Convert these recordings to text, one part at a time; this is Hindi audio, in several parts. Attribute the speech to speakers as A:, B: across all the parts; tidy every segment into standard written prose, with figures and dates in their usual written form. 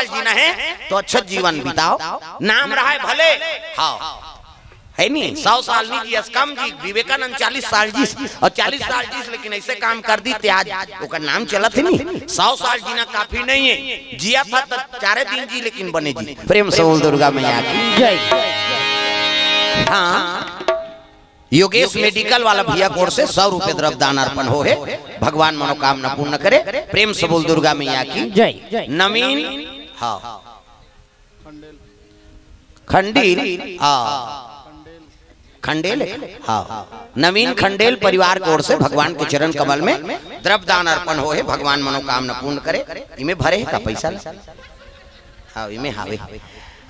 A: जीना है तो अच्छा जीवन बिताओ, नाम रहा है भले, हाँ है नहीं 100 साल नहीं जी, कम जी विवेकानंद 40 साल जी और 40 साल जी, लेकिन ऐसे काम कर दी आज उसका नाम चला थे नहीं। 100 साल जीना काफी नहीं है, जिया था तो 4 दिन जी लेकिन बने जी। प्रेम से बोल दुर्गा मैया की जय। हाँ योगेश मेडिकल वाला भैया कोर से 100 रुपए द्रव्य दान अर्पण हो है, भगवान मनोकामना पूर्ण करे। प्रेम से बोल दुर्गा मैया की जय। नवीन हाँ खंडील खंडेल हाँ नवीन खंडेल परिवार की ओर से भगवान के चरण कमल में द्रव्य दान अर्पण हो है, भगवान मनोकामना पूर्ण करे। इमें भरे का पैसा हाँ इमें हावे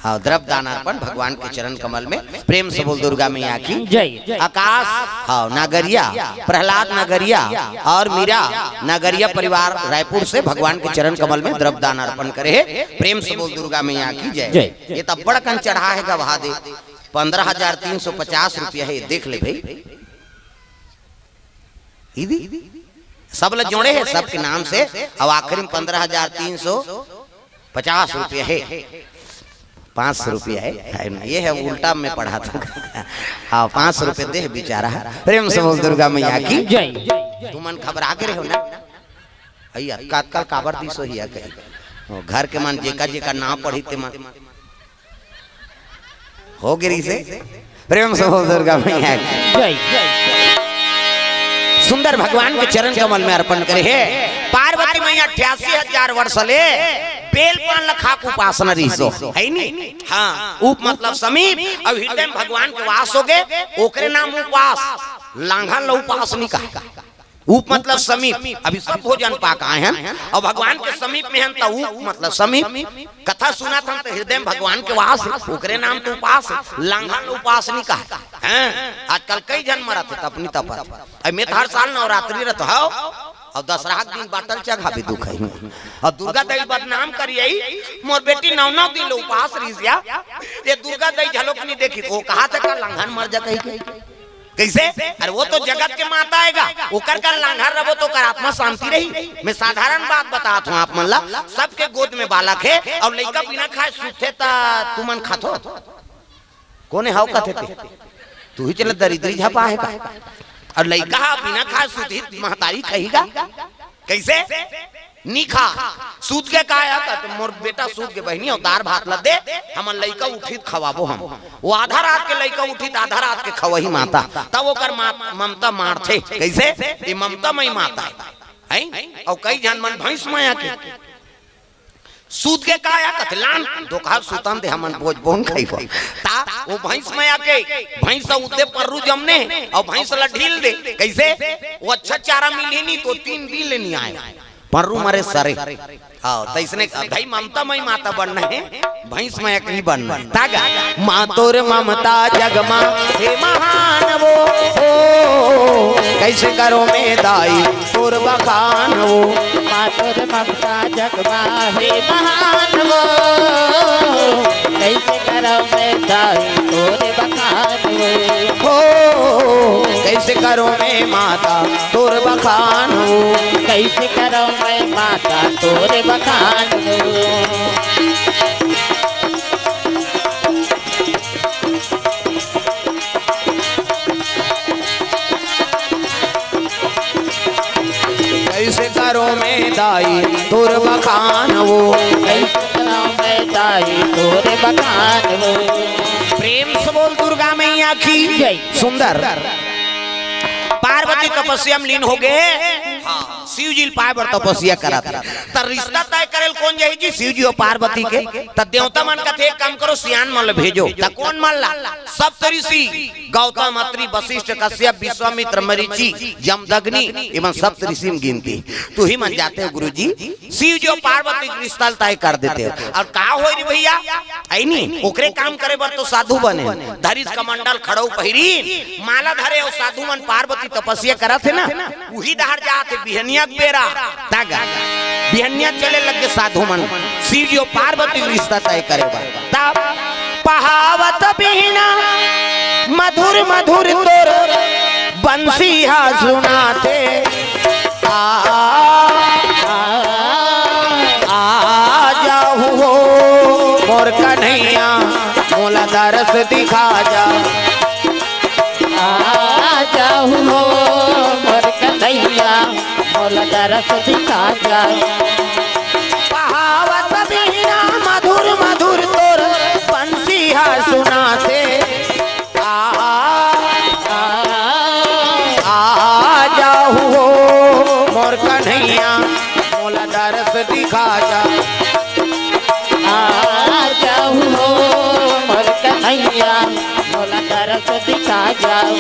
A: हाँ द्रव्य दान अर्पण भगवान के चरण कमल में। प्रेम से बोल दुर्गा मैया की जय। आकाश हाँ नागरिया, प्रहलाद नागरिया और मीरा नागरिया परिवार रायपुर से भगवान के चरण कमल में द्रव्य दान अर्पण करे है। प्रेम से बोल दुर्गा मैया की जय। ये तब बड़ा कन चढ़ा है गवाह दे 15,350 रुपया है, देख ले भाई सब लोग जोड़े हैं सबके नाम से, अब आखिर में 15,350 रुपया है, 500 रुपया है ये है उल्टा में पढ़ा था हाँ 500 रुपये दे बेचारा। प्रेम से बोल दुर्गा मैया की जय। तुम मन घबरा के रहो ना भैया कातकाल काबर दी सो ही कही घर के मन जेका जेका ना पढ़ी ते मन हो गिरी से। प्रेम से बोल दुर्गा मैया की जय। सुंदर भगवान के चरण कमल में अर्पण करे है। पार्वती मैया 88,000 वर्ष ले बेल पान लखाक उपासना रिसो है नी हाँ उप मतलब समीप, अब हृदय भगवान के वास हो गए ओकरे नाम उपास, लांघा ल उपास नहीं कहा, उप मतलब समीप। अभी सब भोजन पाक आए हैं और भगवान के समीप में हम तो उप मतलब समीप। कथा सुना था तो हृदय भगवान के वास ओकरे नाम तो उपास, लांघा ल उपास नहीं कहा। आजकल कई जन मरा थे अपनी तपत, मैं हर साल नवरात्रि रत हो और दशहरा दिन बाटल चघा भी दुख है और दुर्गा देवी बदनाम करिए मोर बेटी 9 दिन उपास रिसिया ये दुर्गा देवी झलक नहीं देखी वो कहा था का लांघन मर जा कही कैसे, अरे वो तो जगत के माता आएगा ओकर का लांघन रहो तो कर आत्मा शांति रही। मैं साधारण बात बताता हूँ आप मन ला, सबके गोद में बालक है और लड़का बिना खाए सूते ता तू मन खातो कोने हाउ कथे तू ही चले दरिद्री झपा है का और लड़का बिना खाए सूती महतारी कहेगा कैसे नी खा सूत के काया तो मोर बेटा सूत के बहनी और दार भात ला दे हमन लइका उठित खवाबो हम वो आधा रात के लइका उठित आधा रात के खवही माता तब ओकर ममता मारथे कैसे ये ममता मई माता है और कई जन मन भैंस माया के सूत के काया कतलान दोखा सुतन दे हमन भोज बोन खइबो ता वो भैंस माया के भैंस उते पररू जमने और भैंस ला ढील दे कैसे वो अच्छा चारा मिली नहीं तो 3 दिन लेनी आए पररू मरे सरे हाँ तो इसने भाई ममता मई माता बनना है भैंस माया की बनना है तागा माँ तोर ममता जगमा हे महान वो कैसे करो में दाई तोर बखान वो माँ तोर ममता जगमा हे महान वो कैसे करो में दाई तोर बखान वो कैसे करो में माता तोर बखान वो कैसे करो में माता तोर बखान कैसे करो में दाई तोर बखान वो कैसे करो में दाई तोर बखान वो। प्रेम से बोल दुर्गा मैया की जय। सुंदर पार्वती तपस्या में लीन हो गए शिव जी पाए बर तपस्या करा था त रिश्ता तय करेल कौन जाई जी शिव जी और पार्वती के त देवता मन का थे काम करो सियान मन भेजो त कौन मन ला सप्त ऋषि गौतम अत्रि वशिष्ठ कश्यप विश्वामित्र मरीचि जमदग्नि एवं सप्त ऋषि में गिनती तू ही मन जाते हो गुरुजी शिव जी और पार्वती के रिश्ता तय कर देते हो और का होई रे भैया ऐनी ओकरे काम करे बर तो साधु बने धरित कमंडल खड़ो पहिरी माला धरे और साधु मन पार्वती तपस्या करा थे ना वही दहर जाते बिहनिया बेरा तागा बिहनिया चले लगे साधु मन शिव जी और पार्वती रिश्ता तय करे तब पहावत बिना मधुर मधुर तोर बंसी हा सुनाते आ जाऊ हो दरस दिखा जा।
B: आ जाऊ हो मोर कन्हैया मोला दरस दिखा जा।
A: बहावत बीना मधुर मधुर तोर बंसिया सुनाते। आ जाऊ हो मोर कन्हैया मोला दरस दिखा जा।
B: आ जाऊ हो मोर कन्हैया मोला दरस दिखा जाऊ।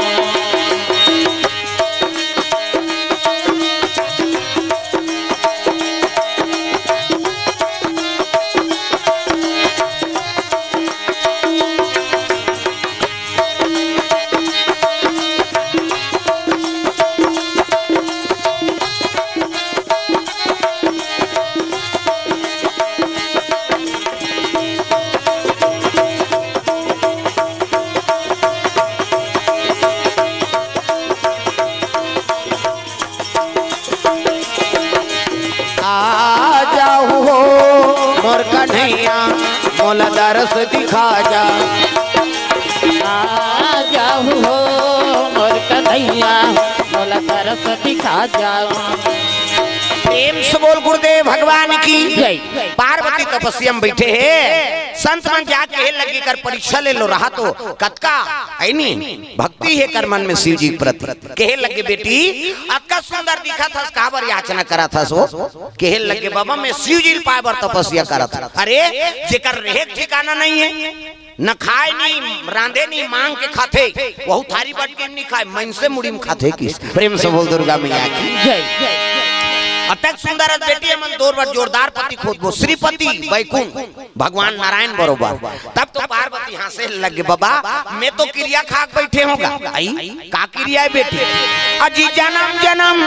A: मोला दरस दिखा जा।
B: आ जाऊ हो मोर कन्हैया मोला दरस दिखा जाऊ।
A: प्रेम से बोल गुरुदेव भगवान की
B: जय।
A: पार्वती तपस्या में बैठे है संत मन जाके लगी कर परीक्षा ले लो रहा तो कतका है नी भक्ति है कर मन में शिव जी प्रति कहे लगे बेटी अक्का सुंदर दिखा था काबर याचना करा था सो कहे लगे बाबा मैं शिव जी पाए बर तपस्या करा था। अरे जेकर रहे ठिकाना नहीं है न खाए नहीं रांधे नहीं मांग के खाते वह थारी बट के नहीं खाए मन से मुड़ी में खाते किस। प्रेम से बोल दुर्गा मैया की
B: जय।
A: अतक सुंदर बेटी मन दो बार जोरदार पति खोद वो श्रीपति वैकुंठ भगवान नारायण बरोबर। तब तो पार्वती हंसे लगे बाबा मैं तो क्रिया खाक बैठे होगा। आई का क्रिया है बेटी अजी जन्म जन्म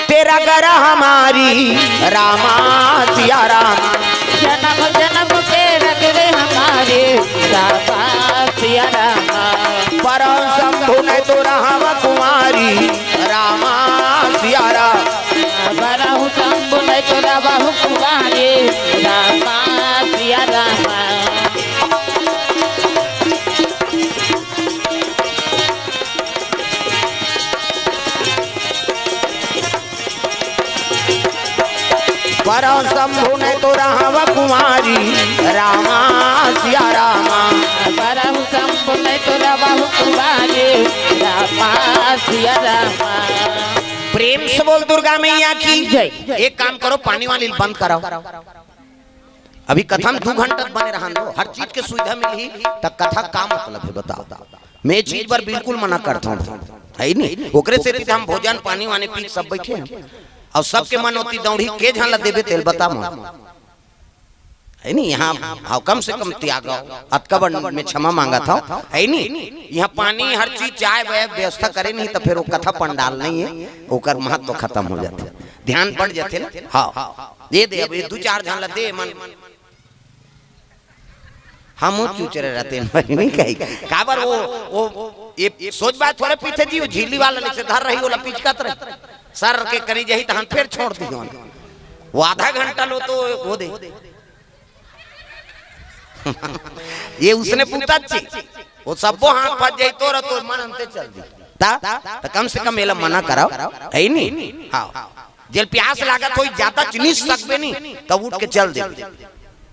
A: तेरा गरा हमारी रामा सिया राम।
B: जन्म जन्म के रगरे हमारे रामा सिया रामा।
A: परम शंभु ने तो राम कुमारी रामा सिया राम।
B: बरहु शंभु ने तो राम कुमारी रामा सिया रामा।
A: परम शंभु ने तो राम कुमारी रामा सिया रामा।
B: बरहु शंभु ने तो राम कुमारी रामा सिया रामा।
A: प्रेम से बोल दुर्गा मैया की
B: जय।
A: एक काम करो पानी वाली बंद कराओ अभी कथा में 2 घंटा बने रहा दो हर चीज की सुविधा मिली तब कथा का मतलब है बताओ। मैं चीज पर बिल्कुल मना करता हूँ है नहीं ओकरे से हम भोजन पानी वानी पी सब बैठे हैं और सबके मन होती दौड़ी के झाला देवे तेल बता है नहीं यहाँ कम से कम त्याग अतकबर में क्षमा मांगा था है नहीं यहाँ पानी हर चीज चाय व्यवस्था करे नहीं तो फिर वो कथा पंडाल नहीं है ओकर महत्व खत्म हो जाते ध्यान पड़ जाते ना। हाँ दे दे अब 2-4 झाला दे मन हम चूचरे रहते हैं नहीं कही काबर वो ये सोच बात थोड़े पीछे जी वो झीली वाला से धर रही वाला पीछकत रही सर के करी जही तो हम फिर छोड़ दी वो आधा घंटा लो तो वो दे ये उसने पूछा वो सबो हाथ फंस जाई तो मन अंते चल दी ता कम से कम एला मना कराओ है नहीं। हाँ जल प्यास लागत हो ज्यादा चिनिस सकबे नहीं तब उठ के चल दे।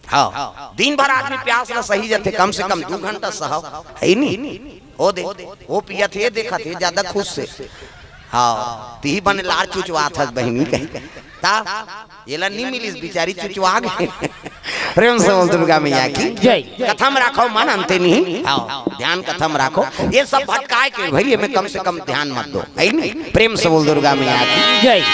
A: हाँ दिन भर आदमी प्यास ला सही जाते कम से कम 2 घंटा सहा है नहीं ओ दे वो पिया थे देखा थे ज्यादा खुश से। हाँ ती बने लार चुचवा था बहनी कही ता येला नहीं मिली बेचारी चुचवा गए। प्रेम से बोल दुर्गा मैया की
B: जय।
A: कथा में रखो मन अंते नहीं। हाँ ध्यान कथा में रखो ये सब भटकाए के भैया में कम से कम ध्यान मत दो है नहीं। प्रेम से बोल दुर्गा मैया की
B: जय।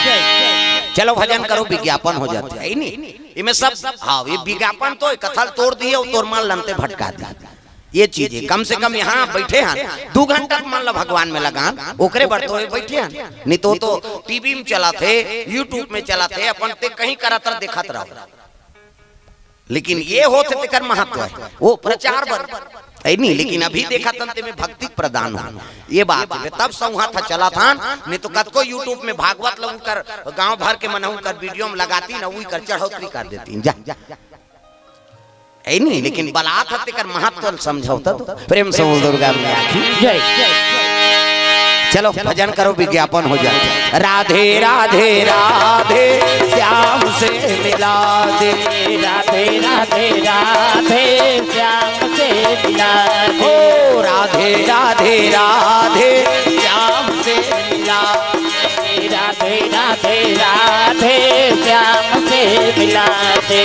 A: चलो भजन करो विज्ञापन हो जाते है नहीं इनमें सब। हाँ ये विज्ञापन तो कथल तोड़ दिए और तोड़ मान लंते भटका दिया ये चीजें कम से कम यहाँ बैठे हैं 2 घंटा मान लो भगवान में लगा ओकरे बढ़ते हुए बैठे हैं नहीं तो टीवी में चला थे यूट्यूब में चला थे अपन ते कहीं करत देखत रहो लेकिन ये होते तेकर महत्व है वो प्रचार बर है नहीं। लेकिन अभी देखा तंते में भक्ति प्रदान हो ये बात है तब संहा था चला था नहीं तो कद को यूट्यूब में भागवत लोग कर गांव भर के मनहू कर वीडियो में लगाती ना वही कर चढ़ोतरी कर देती जा है नहीं, लेकिन बलात हत्ते कर महत्व समझौता तो प्रेम से बोल दुर्गा मैया की
B: जय।
A: चलो भजन करो, विज्ञापन हो जाए। राधे राधे राधे श्याम से मिला दे,
B: राधे राधे राधे श्याम से मिला दे,
A: ओ राधे राधे राधे श्याम से मिला दे,
B: राधे राधे राधे श्याम से मिला दे,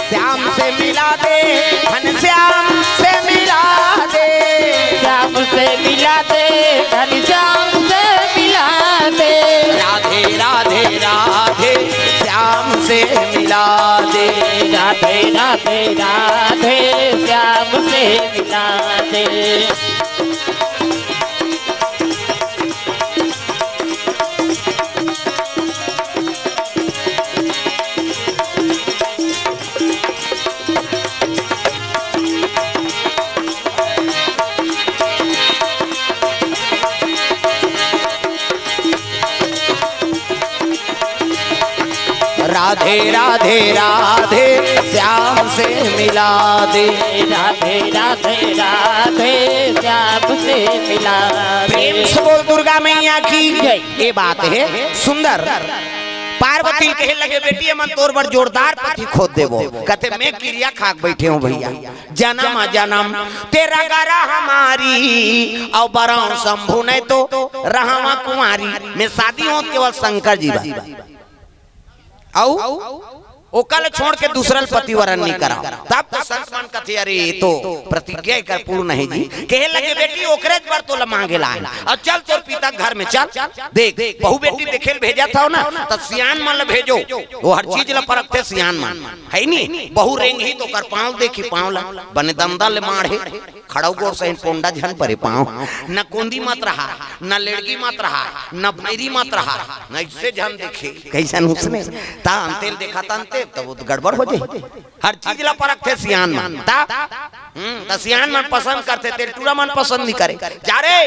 A: श्याम से मिला दे, घन श्याम से मिला दे,
B: श्याम से मिला दे, घन श्याम से मिला दे,
A: राधे राधे राधे श्याम से मिला दे,
B: राधे राधे राधे श्याम से मिला दे।
A: राधे राधे राधे श्याम से मिला दे,
B: राधे राधे राधे श्याम से मिला दे।
A: प्रेम से बोल दुर्गा मैया की
B: जय।
A: ये बात है सुंदर। पार्वती कहे लगे बेटी मन तोर बड़ जोरदार पति खोद देवो, कहते मैं क्रिया खाक बैठे हूँ भैया, जन्म जन्म तेरा गरा हमारी और बराऊ शंभु नहीं तो रहवा कुमारी, मैं शादी हूँ केवल शंकर जी ओ कल छोड़ के दूसरा पतिवरण नहीं करा, तब तो संत मन कथे अरे तो प्रतिज्ञा कर पूर्ण है जी। कहे लगे बेटी ओकरे पर तो मांगे ला और चल तोर पिता घर में चल देख बहु बेटी देखे भेजा था ना, तो सियान मन भेजो, वो हर चीज ला परखते सियान मन है नहीं, बहु रेंग ही तो कर पाँव देखी पाँव ला बने दमदा ले माढ़े खड़ाऊ गोर सहिन पोंडा झन परे पाँव, न कोंदी मत रहा, न लेड़गी मत रहा, न भैरी मत रहा, न इससे झन देखे कैसा उसने ता अंतेल देखा था अंते तो वो गड़बड़ हो जाए। हर चीज ला परख थे सियान मन ता सियान मन पसंद करते, तेरे टूरा मन पसंद नहीं करे, जा रे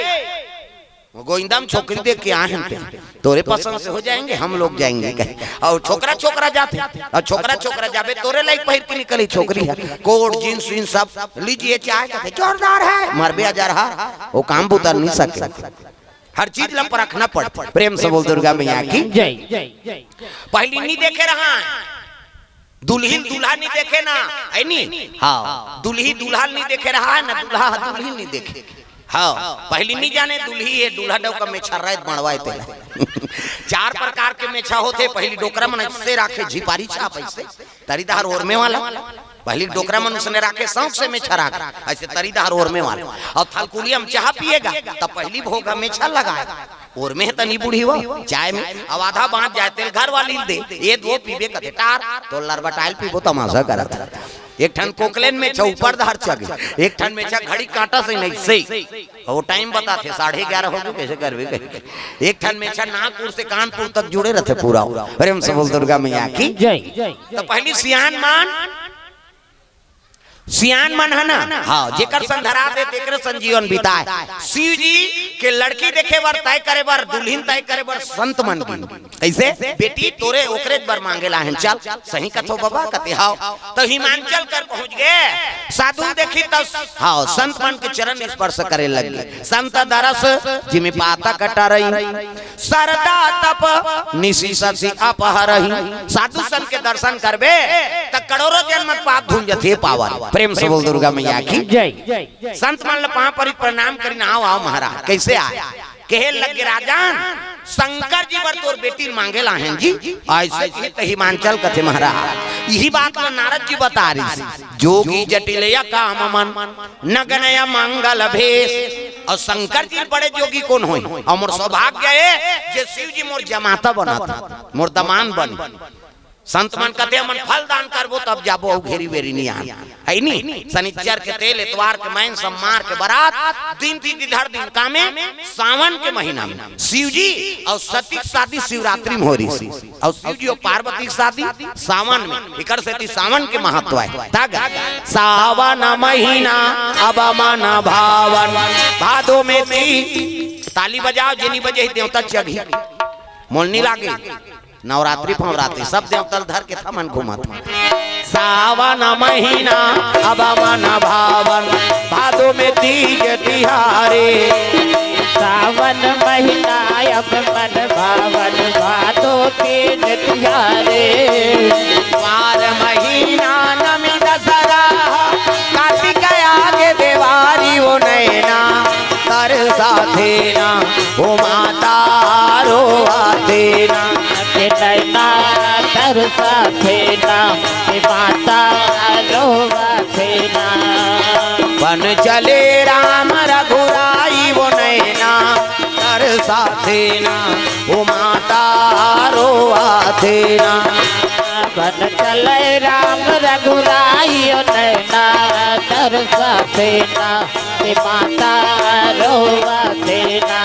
A: वो गोइंदम छोकरी देख के आए हैं तोरे पसंद से हो जाएंगे, हम लोग जाएंगे कहीं, और छोकरा छोकरा जाते और छोकरा छोकरा जाबे तोरे लाइक पहिर के निकली छोकरी है, कोट जींस वीन सब लीजिए चाय कहते जोरदार है, मरबे जा रहा वो काम बुतर नहीं सके, हर चीज ला परखना पड़। प्रेम से बोल दुर्गा मैया की
B: जय जय जय।
A: पहली नहीं देखे रहा दुल्हन दूल्हा नहीं देखे ना, है नहीं, हाँ दुल्ही दूल्हा नहीं देखे रहा है ना, दूल्हा दुल्हन नहीं देखे, हाँ पहली नहीं जाने दुल्ही है दूल्हा डो का मेछा रह बनवाए थे चार प्रकार के मेछा होते, पहली डोकरा मन से राखे झिपारी छाप ऐसे तरीदार ओरमे वाला, पहली डोकरा मन उसने राखे शौक से मेछा रखा ऐसे तरीदार ओरमे वाला, और थलकुलिया में चाह पिएगा तब पहली भोगा मेछा लगाएगा और में तनी बूढ़ी हुआ चाय में अब आधा बांट जाए तेल घर वाली दे ये दो पीबे कथे टार तो लरबटाइल पीबो तमाशा करा था। एक ठन कोकलेन में ऊपर धार चग, एक ठन में घड़ी कांटा से नहीं सही वो टाइम बताते 11:30 हो गए कैसे करवे, एक ठन में नागपुर से कानपुर तक जुड़े रहते पूरा। प्रेम से बोल दुर्गा मैया की
B: जय जय।
A: तो पहली सियान मन है ना, हाँ जेकर संधरा दे तेकर संजीवन बिताए, शिव जी के लड़की देखे बार तय करे बार दुल्हन तय करे बार संत मन की ऐसे बेटी तोरे ओकरे बर मांगे ला हैं, चल सही कथो बाबा कते हाओ तो हिमांचल कर पहुंच गए, साधु देखी तब हाँ संत मन के चरण स्पर्श करे लगे, संत दरस जिमे पाता कटा रही सरदा तप निशी ससी अपहरही, साधु संत के दर्शन करबे त करोड़ों जन्म पाप धुन जथे पावर। प्रेम से बोल दुर्गा मैया की
B: जय जय।
A: संत मान पा पर प्रणाम करी आओ आओ महाराज कैसे आए, कहे लगे राजान शंकर जी बर तोर बेटी मांगे ला हैं जी, ऐसे जी तो हिमांचल कथे महाराज यही बात में नारद जी बता रही, जोगी जटिल या काम मन नगनय मंगल भेष, और शंकर जी बड़े जोगी कौन होई, और मोर सौभाग्य है जे शिव जी मोर जमाता बना था मोर दमान बन, संत मन कहते मन फल दान करबो तब जाबो घेरी वेरी नहीं आन है नहीं, शनिचर के तेल इतवार के मैन सम्मार के बारात दिन इधर दिन कामे सावन के महीना में शिव जी और सती शादी शिवरात्रि में हो रही, और शिव जी और पार्वती शादी सावन में, इकर से सावन के महत्व है तग सावन महीना अब मन भावन भादो में ताली बजाओ जेनी बजे देवता चढ़ी मोलनी लागे नवरात्रि फवरात्रि सब देवतल धर के था मन घुमा था सावन महीना अब मन भावन, भादो में तीज तिहारे।
B: सावन महीना अब मन भावन, भादो तीज तिहारे।
A: वार महीना नमी दशहरा, कार्तिक आगे देवारी वो नैना तर साथे ना ओ माता रो आते ना।
B: नैना तर साथे ना माता रो आते ना।
A: बन चले राम रघुराई वो नैना तर साथे ना ओ माता रो आते ना।
B: बन चले राम रघुराई ओ नैना तर साथे ना माता रो आते ना।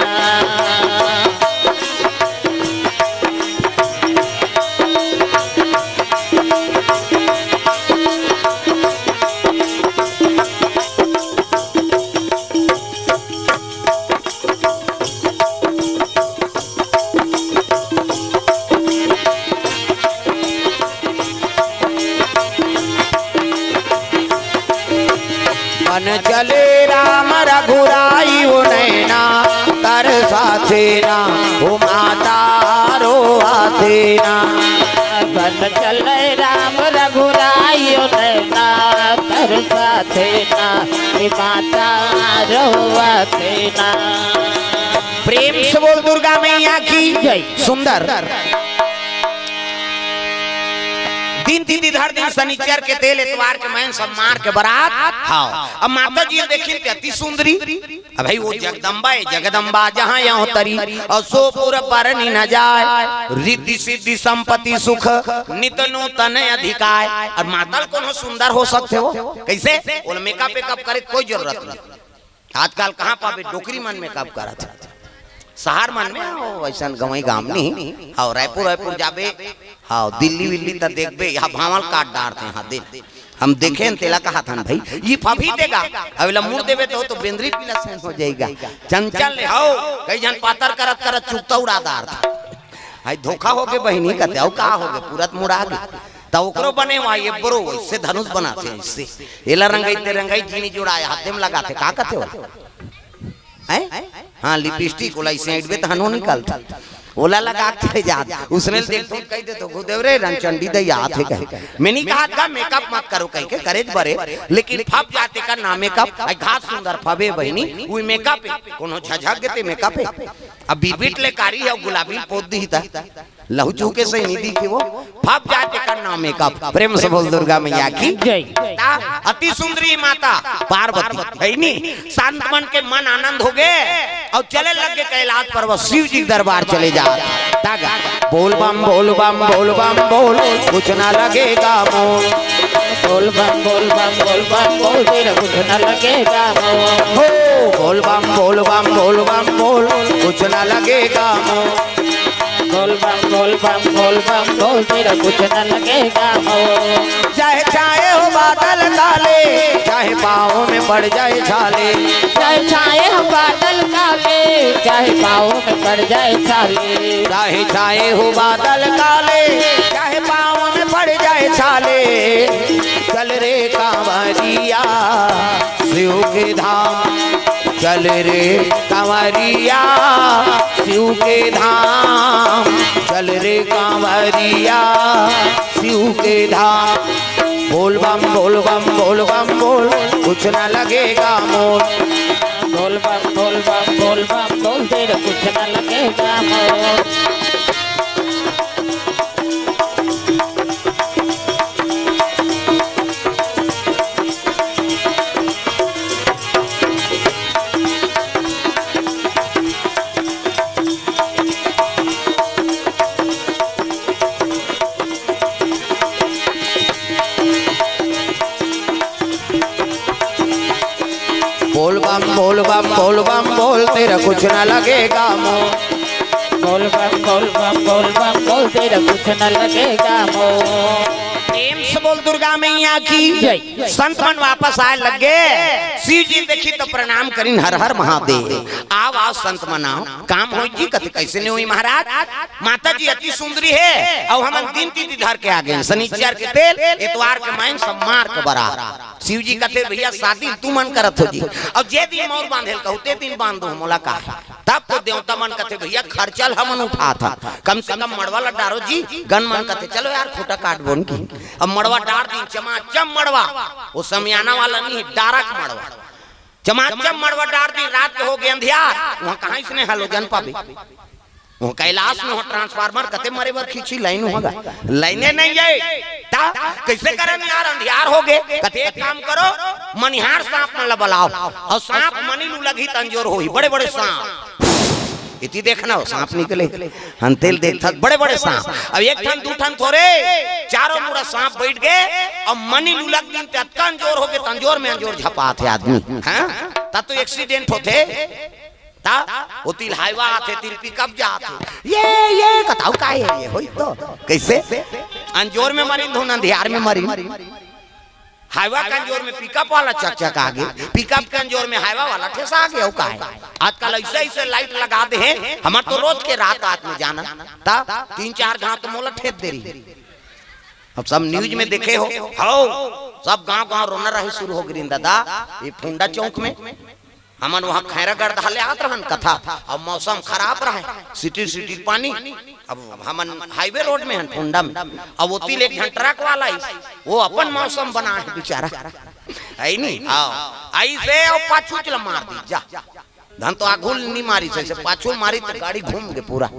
A: बन चले राम रघुराई वो नैना तर साथे ना ओ माता रो आते ना।
B: बन चले राम रघुराई ओ नैना तर साथे ना माता रो आते ना।
A: प्रेम से बोल दुर्गा मैया की
B: जय।
A: सुंदर दिन तिथि धर दिन शनिचर के तेल एतवार के मैन सब मार के बारात। हाँ अब माता जी देखिए अति सुंदरी। अब भाई वो जगदम्बा है, जगदम्बा जहाँ यहाँ तरी और सो पूरा बरनी न जाए। रिद्धि सिद्धि संपत्ति सुख नित नूतन अधिकार। और माता कौन हो सुंदर हो सकते हो कैसे? बोल मेकअप वेकअप करे कोई जरूरत नहीं। आजकल कहाँ पावे डोकरी मन मेकअप करा था, शहर मन में वैसा गवई गाम नहीं। हाँ रायपुर रायपुर जाबे, हाँ दिल्ली विल्ली तक देखबे, यहाँ भावल काट डारते हैं। हाँ दे हम देखे तेला कहा था भाई ये फभी देगा अवेला मुड़ देवे तो बेंद्री पीला सेंस हो जाएगा। चंचल ले हो कई जन पातर करत करत चुकता उड़ादार था। हाय धोखा हो गए बहनी कहते हो का हो गए पूरत मुड़ा गए तो ओकरो बने वहाँ ये बरो इससे धनुष बनाते हैं। इससे एला रंगाई ते रंगाई जीनी जुड़ाया हाथ में लगाते का कहते हो हैं? हाँ लिपस्टिक ओला इसे इडबे तो हनो निकलता ओला लगा के जात उसने देख तो कह दे तो गुदेव रे रंचंडी दे याद है कह मैंने कहा था मेकअप मत करो कह के करे बरे लेकिन फब जाते का ना मेकअप घास सुंदर फबे बहनी वो मेकअप कोनो झझक देते मेकअप अब बीबीट ले कारी है गुलाबी पोत दी था लहू चूके से निधि की वो फब जाते का नाम मेकअप। प्रेम से बोल दुर्गा मैया की
B: जय।
A: अति सुंदरी माता पार्वती है नी शांत मन के मन आनंद हो गए और चले लग गए कैलाश पर्वत शिव जी दरबार चले जा तागा बोल बम बोल बम बोल बम बोल कुछ ना लगेगा मोल।
B: बोल बम बोल बम बोल बम बोल तेरा कुछ न लगेगा मोल।
A: हो बोल बम बोल बम बोल बम बोल कुछ ना लगेगा मोल।
B: बोल बम बोल बम बोल बम बोल तेरा कुछ न लगेगा मोल।
A: चाहे चाहे हो बादल काले चाहे पाँव में पड़ जाए छाले।
B: चाहे छाए हम बादल काले चाहे पाँव में पड़ जाए छाले।
A: चाहे चाहे हो बादल काले चाहे पाँव में पड़ जाए छाले। चल रे कांवरिया शिव के धाम चल रे कांवरिया शिव के धाम चल रे कांवरिया शिव के धाम। बोल बम बोल बम बोल बम बोल कुछ ना लगेगा मोल।
B: बोल बम बोल बम बोल बम बोल तेरा कुछ न लगेगा मोल।
A: बोल बम बोल बम बोल बम बोल तेरा कुछ ना लगेगा मोल।
B: बोल बम बोल बम बोल बम बोल तेरा कुछ न लगेगा मोल।
A: प्रेम से बोल बोल दुर्गा मैया की। संत मन वापस आए लगे, शिव जी देखी तो प्रणाम करीन, हर हर महादेव। आओ संत मनाओ, काम हो जी। कथे कैसे नहीं हुई महाराज? माता जी अति सुंदरी है और हम दिन तीन धर के आ गए, शनिचर के तेल इतवार के माइन सम्मार के बरा। शिव जी कहते भैया शादी तू मन करत हो जी, और जे दिन मोर बांधेल कहते दिन बांध दो मुलाकात। तब तो देवता मन कहते भैया खर्चल हमन उठा था, कम से कम मड़वा ला डारो जी। गन मन कहते चलो यार खोटा काट बोन की। अब मड़वा डार दी, चमाचम मड़वा, वो समियाना वाला नहीं, डारक मड़वा, चमाचम मड़वा डार दी। रात के हो गए अंधियार, वहाँ कहाँ इसने हेलोजन पाबी, वो कैलाश में हो ट्रांसफार्मर कते मरे बर खींची लाइन होगा, लाइने नहीं है ता कैसे करें यार? अंधियार हो गए। कते एक काम करो, मनिहार सांप मन ला बुलाओ, और सांप मनी लू लगी तंजोर होई। बड़े बड़े सांप इति देखना हो, सांप निकले हंतेल देखता बड़े बड़े सांप। अब एक ठन दू ठन थोड़े, चारों मुड़ा सांप बैठ गए, और मनी लू लग दिन तंजोर हो गए। तंजोर में अंजोर झपा थे आदमी, हाँ तब तो एक्सीडेंट होते। वो तिल हाईवा आते, तिल पिकअप जाते, ये बताओ का है ये होई तो कैसे? अंजोर में मरी, धुन अंधियार में मरी। हाईवा का अंजोर में पिकअप वाला चक चक आगे, पिकअप के अंजोर में हाईवा वाला ठेसा आ गया। का है आजकल ऐसे ऐसे लाइट लगा दे हैं, हमार तो रोज के रात आत में जाना ता 3-4 घाट तो मोला ठेप दे रही। अब सब न्यूज में देखे हो सब गांव रोना रही शुरू हो गई दादा। ये फुंडा चौक में हमन वहाँ खैरागढ़ धाले आत रहन कथा। अब मौसम खराब रहा, सिटी पानी। अब हमन हाईवे रोड में हन फुंडा में, अब वो तिल एक ट्रक वाला वो अपन मौसम बना है बेचारा, आई नहीं आई से और पाछू चला मार दी जा। धन तो आगुल नहीं मारी से पाछू मारी तो गाड़ी घूम गए पूरा,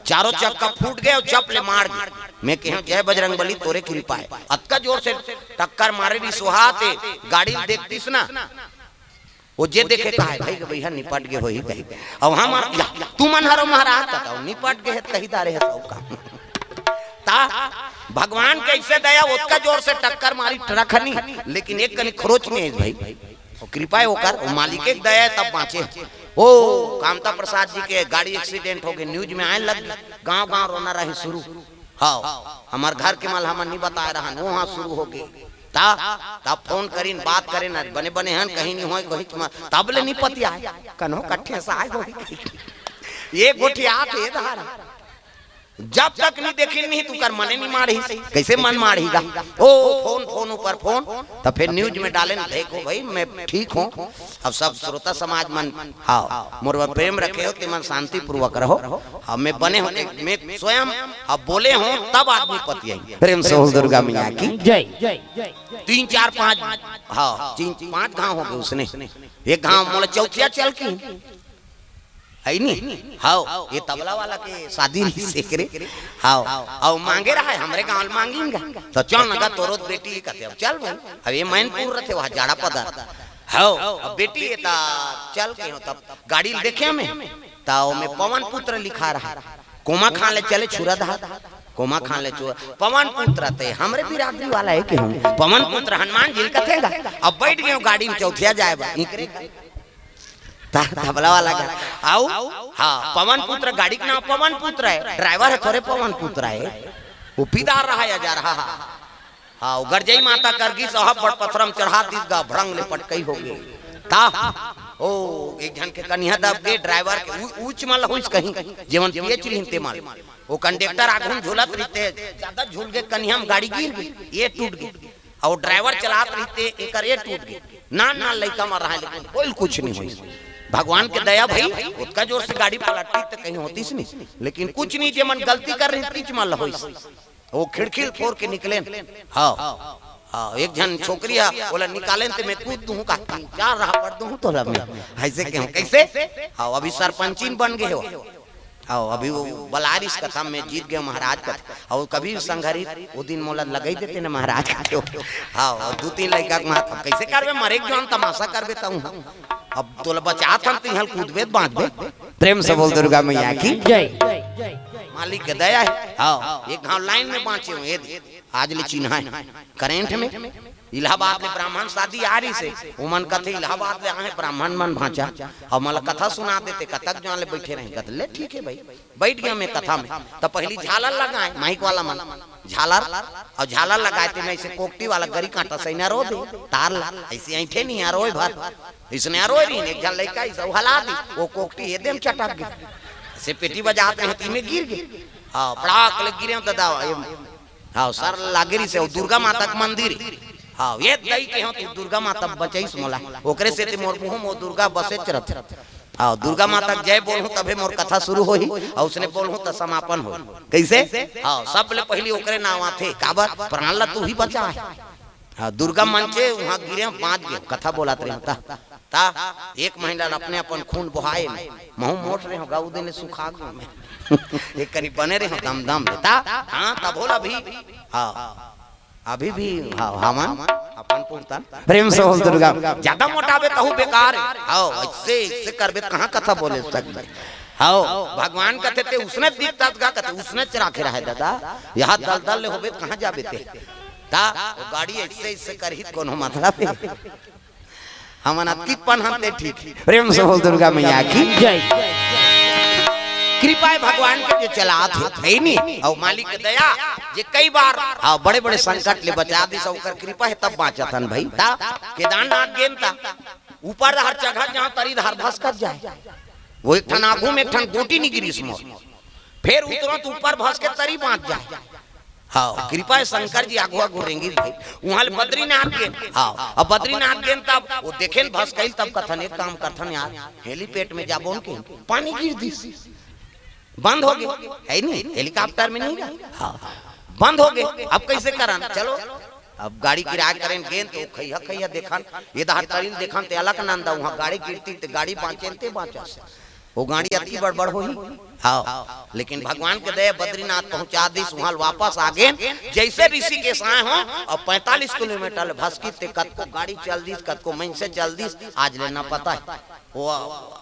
A: चारों चक्का फूट गए और चपले मार गए। मैं कह जय बजरंग बली तोरे कृपा है। अतका जोर से टक्कर मारे भी सुहाते, गाड़ी देखतीस ना वो जे देखे कहा भाई भैया निपट गए होई कही। अब हम तू मन हरो महाराज बताओ निपट गए कही दारे है सब का। भगवान कैसे दया उसका जोर से टक्कर मारी ट्रक नहीं, लेकिन एक कनी खरोच में है भाई, वो कृपा है वो कर मालिक एक दया है तब बाँचे। ओ कामता प्रसाद जी के गाड़ी एक्सीडेंट हो गए, न्यूज में आए लग, गांव गांव रोना रही शुरू। हाँ हमार घर के माल हम नहीं बता रहा, वहाँ शुरू हो गए। तब फोन करीन बात करें ना, बने बने हन कहीं नहीं हो कहीं तब ले नहीं पति आए कन्हो कट्ठे से आए हो ये गोठिया पे धारा। जब तक नहीं देखी नहीं तू कर मने नहीं मारी, कैसे मन मारेगा? ओ फोन ऊपर फोन, तब फिर न्यूज में डाले ना, देखो भाई मैं ठीक हूँ। अब सब श्रोता समाज मन हाँ मोर प्रेम रखे हो, मन शांति पूर्वक रहो। अब मैं बने हो, मैं स्वयं अब बोले हूँ तब आदमी पति आई। प्रेम से बोल दुर्गा मैया की
B: जय जय जय।
A: 3 4 5 हाँ 5 गाँव हो गए उसने, एक गाँव मोला चौथिया चल की है नहीं। हाँ ये तबला वाला के शादी नहीं सेक रे। हाँ और मांगे रहा है हमरे गाँव में मांगेंगे तो चल लगा तोरो बेटी कहते अब चल भाई। अब ये मैनपुर रहे वहाँ जाड़ा पदा हाँ अब बेटी है ता चल के हो। तब गाड़ी देखे हमें ताओ में पवन पुत्र लिखा रहा, कोमा खान ले चले छुरा धा, कोमा खान ले चुरा पवन पुत्र थे हमरे बिरादरी वाला है कि हम पवन पुत्र हनुमान जी कथेगा। अब बैठ गए गाड़ी में चौथिया जाए तबला वाला का आओ हाँ पवन पुत्र गाड़ी का नाम पवन पुत्र है, ड्राइवर है थोड़े पवन पुत्र है, वो पीदार रहा है जा रहा हाँ गरजई माता करगी साहब बड़ पथरम चढ़ा दीस गा भड़ंग ले पटकई हो गई ता ओ एक जन के कन्या दब गए ड्राइवर के ऊंच मल होइस कहीं जीवन पिए चिन्हते माल वो कंडक्टर आगुन झूलत रहते ज्यादा झूल गए कन्या हम गाड़ी गिर गई ये टूट गई और ड्राइवर चलात रहते एकर ये टूट गई ना लइका मर रहा है लेकिन कोई कुछ नहीं होइस। भगवान के दया भाई उसका जोर से गाड़ी पलटती तो कहीं होती नहीं, लेकिन कुछ नहीं जे मन गलती कर रही तीच मान लो वो खिड़की फोड़ के निकले। हाँ हाँ एक जन छोकरी है बोला निकाले तो मैं कूद दूं का 4 रहा पड़ दूं तो ऐसे क्यों कैसे। हाँ अभी सरपंची बन गए हो, हाँ अभी वो बलारिश कथा में जीत गए महाराज का, और कभी संघरी वो दिन मोला लगाई देते ना महाराज का। हाँ 2-3 लड़का कैसे करबे मरे क्यों तमाशा करबे तू अब तोला बचात हम तिहल कूदबे बांधबे। प्रेम से बोल दुर्गा मैया की
B: जय।
A: मालिक के दया है। हाँ एक गांव लाइन में बाँचे हुए आज ले चिन्हा है करेंट में इलाहाबाद में ब्राह्मण शादी आ रही से वो मन कथे इलाहाबाद ले आए ब्राह्मण मन भांचा और मला कथा सुना देते कथक जो ले बैठे रहे कहते ले ठीक है भाई बैठ गया मैं कथा में। तो पहली झालर लगाए माइक वाला मन झालर और झालर लगाए थे मैं ऐसे कोकटी वाला गरी कांटा सैना रो दे तार ला ऐसे ऐठे नहीं आ रोए भर इसने रोए नहीं एक जन लड़का ऐसा हला दी वो कोकटी एकदम चटक गई से पेटी बजाते हैं तीन में गिर गए हाँ पड़ाक लग गिरे तो दावा हाँ सर लागरी से दुर्गा माता का मंदिर हाँ ये दई के हो तू दुर्गा माता बचैस मोला ओकरे से ते मोर मुंह मो दुर्गा बसे चरत हाँ दुर्गा माता जय बोलूं तबे मोर कथा शुरू होई और उसने बोलूं तो समापन हो कैसे हाँ सब ले पहली ओकरे नाम थे काबर प्राण ला तू ही बचा है हाँ दुर्गा मंचे वहां गिरे 5 गे कथा बोलात रहे ता 1 महीना अपने अपन खून बहाए महू मोट रहे हो गाऊ देने सुखा गो में एक करीब बने रहे हो दम दम ता हां तब बोला भी हां अभी भी हमन अपन पूछता प्रेम से बोल दुर्गा ज्यादा मोटावे तहु बेकार हां इससे करबे कहां कथा बोले सकते हां भगवान कहते थे उसने दीप का कहते उसने चरा के रहे दादा यहां दल दल ले होबे कहां जाबे ते ता वो गाड़ी इससे करहित कोनो मतलब हमन अतिपन हम ते ठीक प्रेम से बोल दुर्गा मैया की जय कृपा भगवान के जो चलात है नहीं और मालिक के दया जे कई बार बड़े बड़े संकट ले बचा दी सब कर कृपा है तब बाँचतन भाई ता केदारनाथ गेम ता ऊपर हर जगह जहाँ तरी धार भस्कत जाए वो एक ठन आगू में एक ठन गोटी नहीं गिरी मोर फिर तुरंत ऊपर भस के तरी बाँच जाए हाँ कृपा शंकर जी आगुआ घूरेंगी भाई वहाँ बद्रीनाथ गेन हाँ अब बद्रीनाथ गेन तब वो देखे भस गई तब कथन एक काम कथन यार हेलीपेट में जाबो के पानी गिर दी बंद हो गए है नहीं हेलीकॉप्टर में नहीं हाँ बंद हो गए अब कैसे कराना चलो अब गाड़ी किराया करें गेंद तो खैया खैया देखन ये दहाड़ तरीन देखन ते अलग नंदा वहाँ गाड़ी गिरती ते गाड़ी बाँचते बाँचा से वो गाड़ी अति बड़बड़ हुई हाँ लेकिन भगवान के दया बद्रीनाथ पहुंचा दी वहां वापस आ गए जैसे ऋषिकेश आए हो और 45 किलोमीटर भस्की ते कत को गाड़ी चल दी कत को मन से चल दी आज लेना पता है वो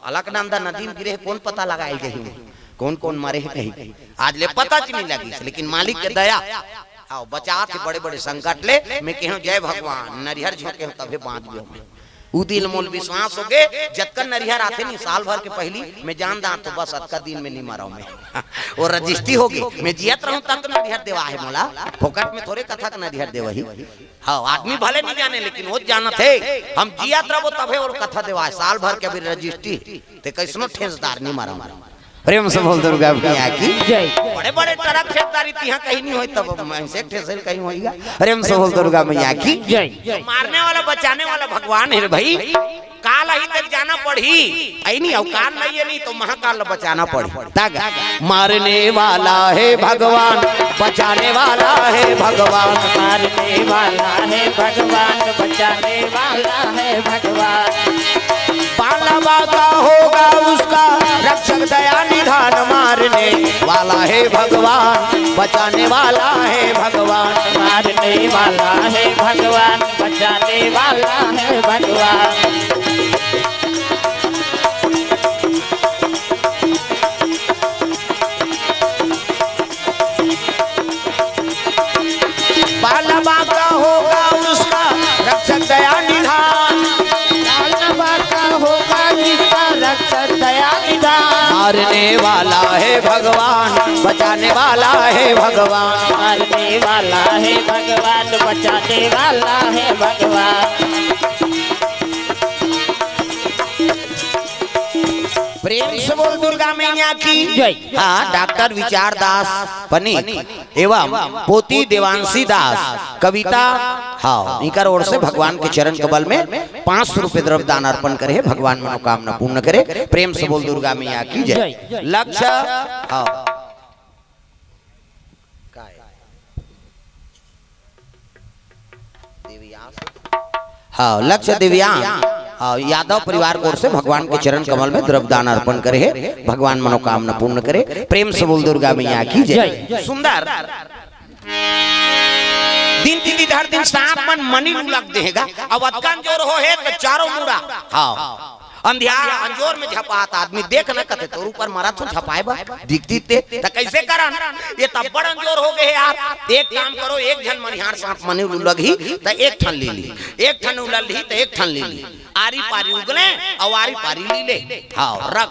A: अलकनंदा नदी में गिरे कौन पता लगाई गई कौन कौन मरे है कहीं आज ले पता नहीं लगी लेकिन मालिक के दया हाँ बचा थे बड़े बड़े संकट ले मैं कहूँ जय भगवान नरिहर झोंके तभी बांध गयो उ दिल मोल विश्वास हो गए जतकन नरिहर आते नहीं साल भर के पहली मैं जान दा तो बस अतका दिन में नहीं मरा मैं और रजिस्ट्री हो गई मैं जियत रहूं तक नरिहर देवा है मोला फोकट में थोड़े कथा का नरिहर देवा ही हाँ आदमी भले नहीं जाने लेकिन वो जाना थे हम जियत रहो तबे और कथा देवा है साल भर के अभी रजिस्ट्री ते कैसनो ठेसदार नहीं मारा प्रेम से बोल दुर्गा मैया की जय बड़े बड़े ट्रक खेतदारी यहाँ कहीं नहीं होई तब से ठेसल कहीं होएगा प्रेम से बोल दुर्गा मैया की जय मारने वाला बचाने वाला भगवान है भाई काल ही तक जाना पड़ी आई नहीं अवकाल नहीं है नहीं तो महाकाल बचाना पड़ी तक मारने वाला है भगवान बचाने वाला है भगवान
B: मारने वाला है भगवान बचाने वाला है भगवान
A: पालवा का होगा उसका रक्षक दया निधान मारने वाला है भगवान बचाने वाला है भगवान
B: मारने वाला है भगवान बचाने वाला है भगवान
A: पालवा का होगा उसका रक्षक दया निधान मारने वाला है भगवान बचाने वाला है भगवान
B: मारने वाला है भगवान बचाने वाला है भगवान
A: प्रेम से बोल दुर्गा मैया की जय हाँ डॉक्टर विचार दास पनीक एवं पोती देवांशी दास कविता हाँ इनकर ओर से भगवान के चरण कमल में 500 रुपए द्रव्य दान अर्पण करे भगवान मनोकामना पूर्ण करे प्रेम से बोल दुर्गा मैया की जय लक्ष्य हाँ हाँ लक्ष्य दिव्यांग यादव परिवार की ओर से भगवान के चरण कमल में द्रव्य दान अर्पण करे है भगवान मनोकामना पूर्ण करे प्रेम से बोल दुर्गा मैया की जय सुंदर दिन तीन हर दिन सांप मन मनी लग देगा अब अतकान जोर हो है तो चारों मुड़ा हाँ अंधियार अंजोर में झपात आदमी देख न कते तोर ऊपर मारा तो झपाए बा दिखती ते त कैसे करन ये तब बड़ अंजोर हो गए यार। एक काम करो, एक जन मनिहार सांप मने लगी त एक ठन ले ली, एक ठन उलल ली त एक ठन ले ली, आरी पारी उगले और आरी पारी ली ले। हां रग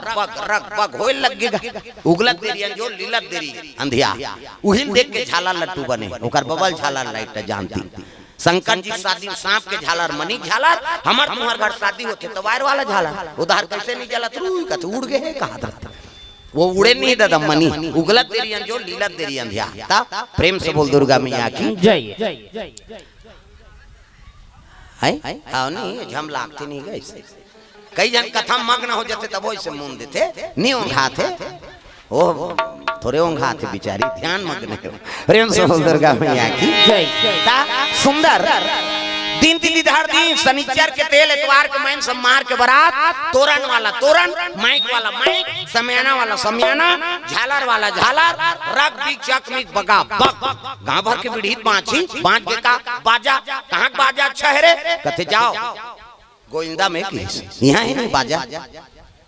A: बग होए लगेगा, उगलत देरी अंजोर लीलत देरी अंधिया उहिल देख के झाला लट्टू बने, ओकर बबल झाला लाइट जानती। शंकर जी शादी सांप के झालर मनी झालर, हमार तुम्हार घर शादी होते तो वायर वाला झालर उधर कैसे नहीं जलत रू कत उड़ गए कहां रहता वो उड़े नहीं दादा मनी उगलत देरी अंजो लीलत देरी अंधिया ता प्रेम से बोल दुर्गा मैया की
B: जय।
A: है हां नहीं झम लागते नहीं गए कई जन कथा मग्न हो जाते तब वैसे मुंह देते नहीं ओंघाते ओ थोड़े ओंघाते बेचारी ध्यान मग्न है। प्रेम से बोल दुर्गा मैया की
B: जय।
A: ता सुंदर दिन तिथि धार दी शनिचर के तेल एतवार के मैन सम्मार के बारात, तोरण वाला तोरण, माइक वाला माइक, समियाना वाला समियाना, झालर वाला झालर, रग बिग चक मिक बगा बग गांव भर के बिढ़ीत बांची बांच के का बाजा कहां बाजा अच्छा है रे कथे जाओ गोविंदा में की यहां है नहीं बाजा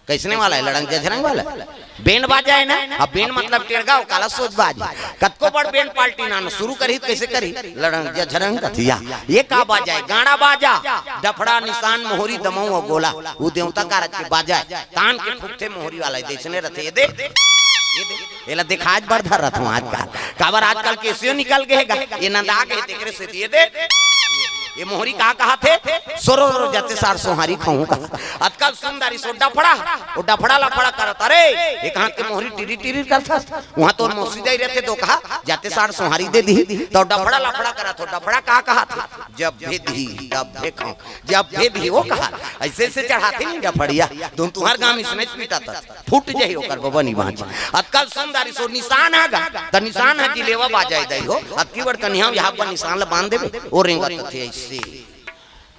A: कैसने वाला है लड़ंग जझरंग वाला बैंड बाजा है ना। अब बैंड मतलब टेरगांव काला सोच बाजा कतको बड़ बैंड पार्टी ना शुरू करी कैसे करी लड़ंग जझरंग कथिया ये का बाजा है गाना बाजा डफड़ा निशान मोहरी दमऊ और गोला वो देवता का रख के बाजा कान के फुकते मोहरी वाला देशने रहते ये देख ये देख आज बढ़ धर रहा हूं आज का काबर आजकल कैसे निकल गए ये नंदा गए तेरे से ये देख ये मोहरी कहा थे सोरो जाते सार सोहारी खाऊं का अतकल सुंदरी सो डफड़ा वो डफड़ा लफड़ा करत अरे एक हाथ के मोहरी टिरी टिरी करता वहां तो मौसी दे रहते तो कहा जाते सार सोहारी दे दी तो डफड़ा लफड़ा करा तो डफड़ा कहा था जब भेदी तब देखो जब भेदी वो कहा ऐसे से चढ़ाते नहीं डफड़िया तुम तुम्हार गांव इसमें पीटा था फूट जाई ओकर बबनी बांच अतकल सुंदरी सो निशान आगा त निशान है जिलेवा बाजाई दई हो अतकी बड़ कन्या यहां पर निशान ल बांध देबे ओ रेंगत थे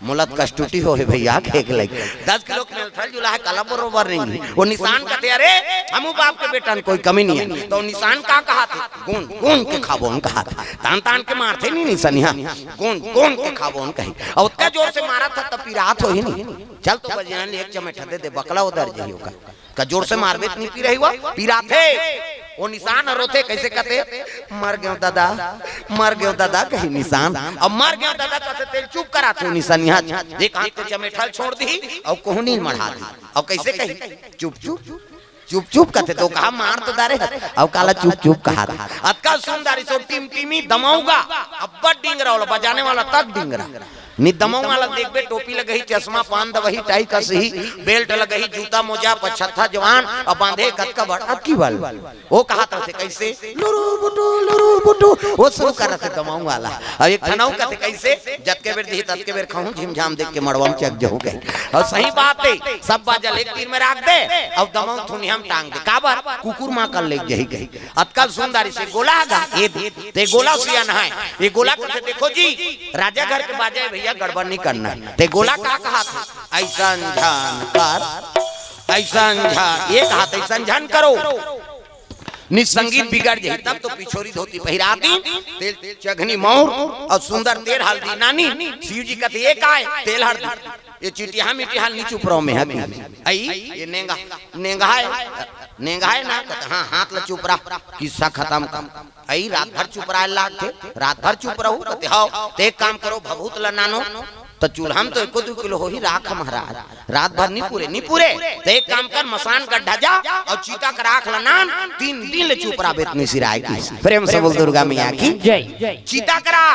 A: मुलत कष्टुटी हो भैया खेक लग 10 किलो के मेलथल जुला है कला बरोबर नहीं वो निशान कहते अरे हमू बाप के बेटा कोई कमी नहीं है तो निशान का कहा थे कौन कौन के खाबोन कहा था तान तान के मारते नहीं निशानिया कौन कौन के खाबोन कही और उतना जोर से मारा था तब रात हो ही नहीं चल तो बजान एक चमेठा दे दे बकला उधर जाइयो का जोर से मारबे नहीं पी रही हुआ पीरा थे वो निशान रोते कैसे कहते मर गयो दादा कहीं निशान अब मर गयो दादा कहते तेल चुप करा थे निशान यहाँ एक हाथ को चमेठल छोड़ दी और कोहनी मढ़ा दी और कैसे कही चुप चुप चुप चुप कहते तो कहा मार तो दारे अब काला चुप चुप कहा था अतका सुंदरी सो टीम टीमी दमाऊंगा अब बड़ डिंगरा वाला बजाने वाला तक डिंगरा नि दमाऊ वाला देखबे टोपी लगही चश्मा पान दवही टाई कसही बेल्ट लगही जूता मोजा पछत्था जवान और बांधे कतका बड़ा की वाल वो कहा थे कैसे लुरु बुटू वो शुरू कर रहे थे दमाऊ वाला और एक खनाऊ कहते कैसे जत के बेर दी तत के बेर खाऊं झिमझाम देख के मड़वा में चक जो गए और सही बात है सब बाजल एक तीर में रख दे और दमाऊ थुनी हम टांग दे काबर कुकुर मां कर ले जही गई अतकल सुंदरी से गोला गा ये ते गोला सिया ना है ये गोला कहते देखो जी राजा घर के बाजे भैया गड़बड़ नहीं करना ते गोला का कहा था ऐसा ध्यान कर ऐसा ध्यान ये कहा था ऐसा ध्यान करो निसंगीत बिगड़ जाए तब तो पिछोरी धोती पहिराती तेल चघनी मोर और सुंदर तेल हल्दी नानी शिव जी कहते ये का है तेल हल्दी ये चिटिया मिटिया नीचू प्रो में है आई ये नेंगा नेंगा है ना कहते हां हाथ ल चुप रहा किस्सा खत्म कम आई रात भर चुप रहा लाग थे रात भर चुप रहू कहते हां ते एक काम करो भभूत ल नानो तो चूल्हा में तो 1-2 किलो हो ही राख महाराज रात भर नहीं पूरे तो एक काम कर मसान गड्ढा जा और चीता का राख लनान 3 दिन ले चुप रहा बेतनी सिराय की प्रेम से बोल दुर्गा मैया की
B: जय।
A: चीता करा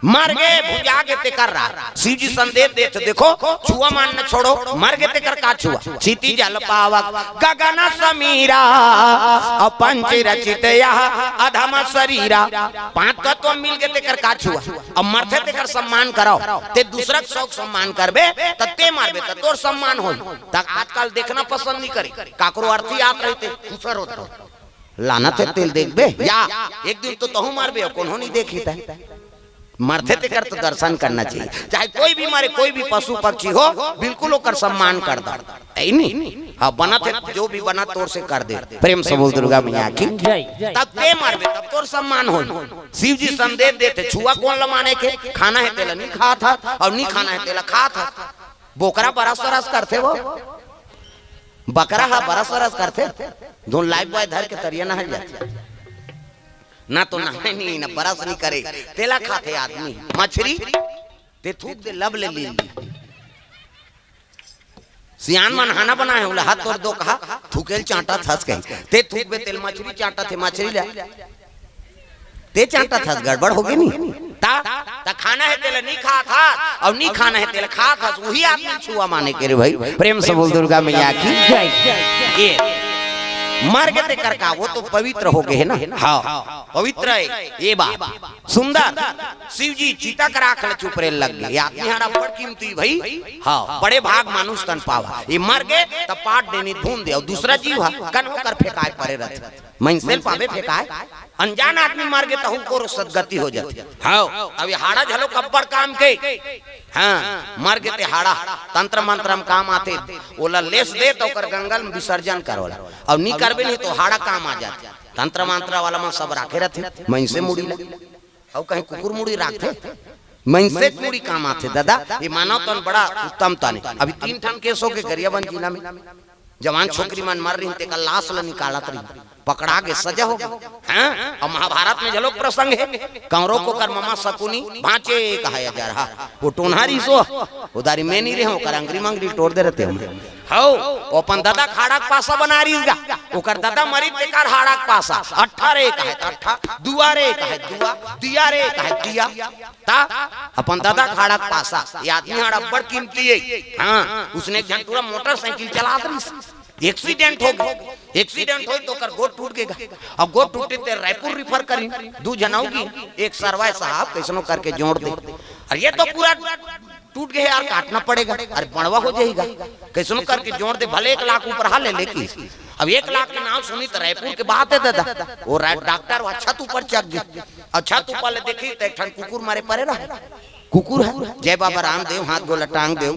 A: मर गए भुजा के ते कर रहा शिव जी संदेश देते देखो छुआ मान न छोड़ो मर गए ते कर का छुआ क्षिति जल पावक गगन समीरा और पंच रचित अधम शरीरा 5 तत्व मिल गए ते कर का छुआ अब मरते ते कर सम्मान कराओ ते दूसरा शौक सम्मान करबे तते मारबे त तोर सम्मान होई तक आजकल देखना पसंद नहीं करी काकरो अर्थी आप रहते खुसर होता लानत है तेल देखबे या एक दिन तो तहु मारबे कौन हो नहीं देखी था मरते ते कर तो दर्शन करना चाहिए चाहे कोई भी मारे कोई भी पशु पक्षी हो बिल्कुल होकर सम्मान कर दो नहीं हाँ बना थे जो भी बना तोर से कर दे प्रेम से बोल दुर्गा मैया की तब ते मारबे तब तोर सम्मान हो शिव जी संदेश देते छुआ कौन लमाने के खाना है तेला नहीं खा था और नहीं खाना है तेला खा था बोकरा बरस करते वो बकरा हा बरस वरस करते दोन लाइफ बॉय धर के तरिया नहा जाते ना तो नहाए नहीं ना बरस नहीं करे तेला खाते आदमी मछली ते थूक दे लब ले ली सियान मन नहाना बना है हाथ तोड़ दो कहा थूकेल चांटा थस गई ते थूक बे तेल मछली चांटा थे मछली ले ते चांटा थस गड़बड़ हो गई नहीं ता खाना है तेल नहीं खा था और नहीं खाना है तेल खा था वही आदमी छुआ माने के रे भाई प्रेम से बोल दुर्गा मैया की जय। ये मर गए कर का वो तो पवित्र हो गए है ना। हाँ पवित्र है ये बात सुंदर शिव जी चीता करा कर चुप रहे लग गए आदमी हरा बड़ कीमती भाई। हाँ बड़े भाग मानुष तन पावा ये मर गए तब पाट देनी धूम दे और दूसरा जीव कन होकर फेंकाए पड़े रहते मैं पावे फेंकाए अनजान आदमी मार गए तो को सदगति हो जाती। हाँ अब ये हाड़ा झलो कब्बड़ काम के हाँ मर गए ते हाड़ा तंत्र मंत्र में काम आते ओला लेस दे तो कर गंगल में विसर्जन करोला और नहीं करबे नहीं तो हाड़ा काम आ जाते तंत्र मंत्र वाला में सब राखे रहते मैं से मुड़ी लगे और कहीं कुकुर मुड़ी रखते मैं से मुड़ी काम आते दादा ये मानव तन बड़ा उत्तम तन अभी 3 ठन केसों के गरियाबंद जिला में जवान छोकरी मन मर रही थे का लाश ला निकालत रही पकड़ा के सजा हो गई। हाँ और महाभारत में जलोक प्रसंग है कौरव को कर ममा शकुनी भांचे कहा जा रहा वो टोनहारी सो उदारी में नहीं रहे कर अंगरी मंगरी तोड़ दे रहते हम हाउ अपन दादा खाड़ा के पासा बना रही गा ओकर दादा मरी बेकार हाड़ा के पासा 18 का है 18 दुआरे का है दुआ दियारे का है दिया ता अपन दादा खाड़ा के पासा ये आदमी हाड़ा बड़ कीमती है। हां उसने एक जन पूरा मोटरसाइकिल चला रही एक्सीडेंट हो गया एक्सीडेंट हो तो कर गोट टूट गया अब गोट टूटे ते रायपुर रिफर करी 2 जनाओं की एक सरवाए साहब कैसनो करके जोड़ दे और ये तो पूरा टूट गए यार काटना पड़ेगा अरे बड़वा हो जाएगा कैसनो करके जोड़ दे भले 1 लाख ऊपर हाल ले लेके अब 1 लाख के नाम सुनी तो रायपुर के बात है दादा वो डॉक्टर वो छत ऊपर चढ़ गया और छत ऊपर ले देखी तो एक ठन कुकुर मारे पड़े रहा कुकुर है जय बाबा रामदेव हाथ गोला टांग देव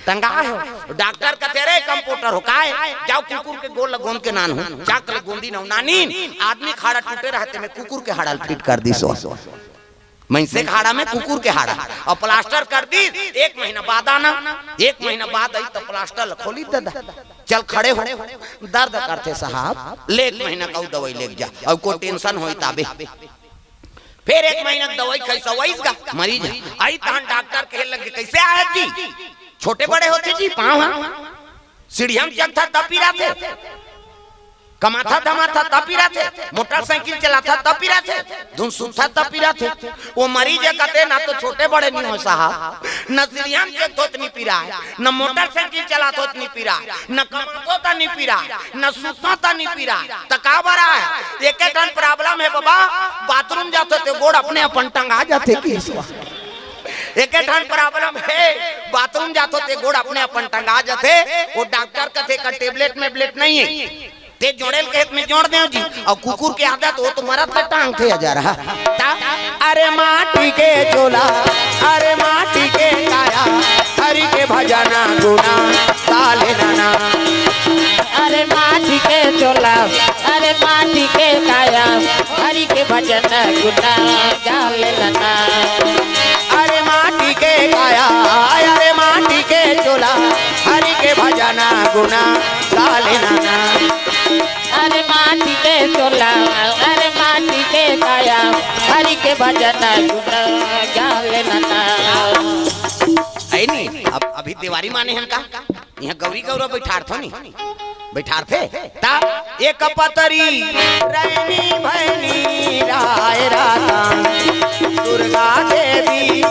A: टंगा है डॉक्टर का तेरे कंप्यूटर हो काए जाओ कुकुर के गोल गोंद के नान हो जाकर गोंदी ना नानी आदमी खाड़ा टूटे रहते में कुकुर के हाड़ा फिट कर दी सो मैं से खाड़ा में कुकुर के हाड़ा और प्लास्टर कर दी 1 महीना बाद आना 1 महीना बाद आई तो प्लास्टर खोली दादा चल खड़े हो दर्द करते साहब ले 1 महीना का दवाई ले जा और कोई टेंशन होई ताबे फिर 1 महीना दवाई कैसा वहीगा मरीज आई तहन डॉक्टर कहे लगे कैसे आए जी छोटे बड़े होते जी पाँव सीढ़िया में चढ़ता तब पीरा थे कमाथा धमाथा तब पीरा थे मोटरसाइकिल चलाता तब पीरा थे धुन सुनता तब पीरा थे वो मरीज कहते ना तो छोटे बड़े नहीं हो साहब न सीढ़िया में चढ़ता नहीं पीरा न मोटरसाइकिल चलाता नहीं पीरा न कमाता नहीं पीरा न सुनता नहीं पीरा तका बड़ा है एक टन प्रॉब्लम है बाबा बाथरूम जाते थे गोड़ अपने अपन टंगा जाते एक ठन प्रॉब्लम है बाथरूम जाते थे गोड़ अपने अपन टंगा जाते वो डॉक्टर कहते का टेबलेट में ब्लेट नहीं है ते जोड़ेल के में जोड़ दे जी और कुकुर के आदत वो तो मरत में टांग थे जा रहा अरे माटी के चोला अरे माटी के काया हरि के भजना गुना साले नाना
B: अरे माटी के चोला अरे माटी के काया हरि के भजन गुना गाले नाना
A: अरे माटी के काया अरे माटी के चोला हरि के भजना गुना साले नाना
B: अरे माटी के चोला अरे माटी के काया हरि के भजन गुना गाले नाना
A: है नहीं अब अभी दिवारी माने हम का यहाँ गौरी गौरव बैठार थो नहीं बैठार थे ता एक पतरी रैनी भैनी राय राता दुर्गा देवी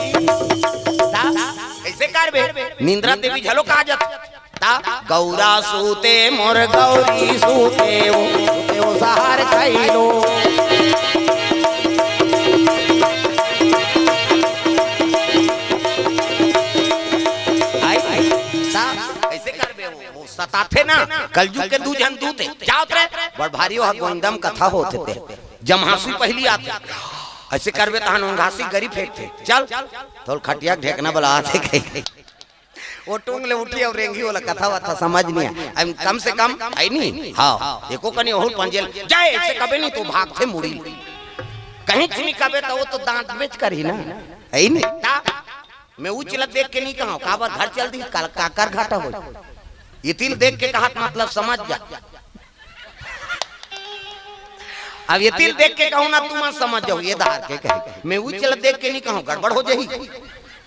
A: ऐसे करबे निंद्रा देवी झलो कहा जाता ता गौरा सूते मोर गौरी सूते वो सहार खैलो सताथे ना कलयुग के 2 जन दूते जाओ रे बड़ भारी हो गोविंदम कथा होते थे जमहासी पहली आते ऐसे करबे तहन उंघासी गरी फेंकते चल तो खटिया ढेकना बला आते कहीं वो टूंग ले उठी और रेंगी वाला कथा वाथा समझ नहीं है कम से कम है नहीं। हां एको कनी ओहुल पंजेल जाए ऐसे कबे नहीं तो भाग थे मुड़ी कहीं चुनी कबे तो वो तो दांत बेच कर ही ना है नहीं मैं उचलत देख के नहीं कहूं काबर घर चल दी काकर घाटा हो ये तिल देख के कहा मतलब समझ जा। अब ये तिल देख के कहूँ ना तुम समझ जाओ ये धार के कहे मैं वो चल देख के नहीं कहूँ गड़बड़ हो जाही।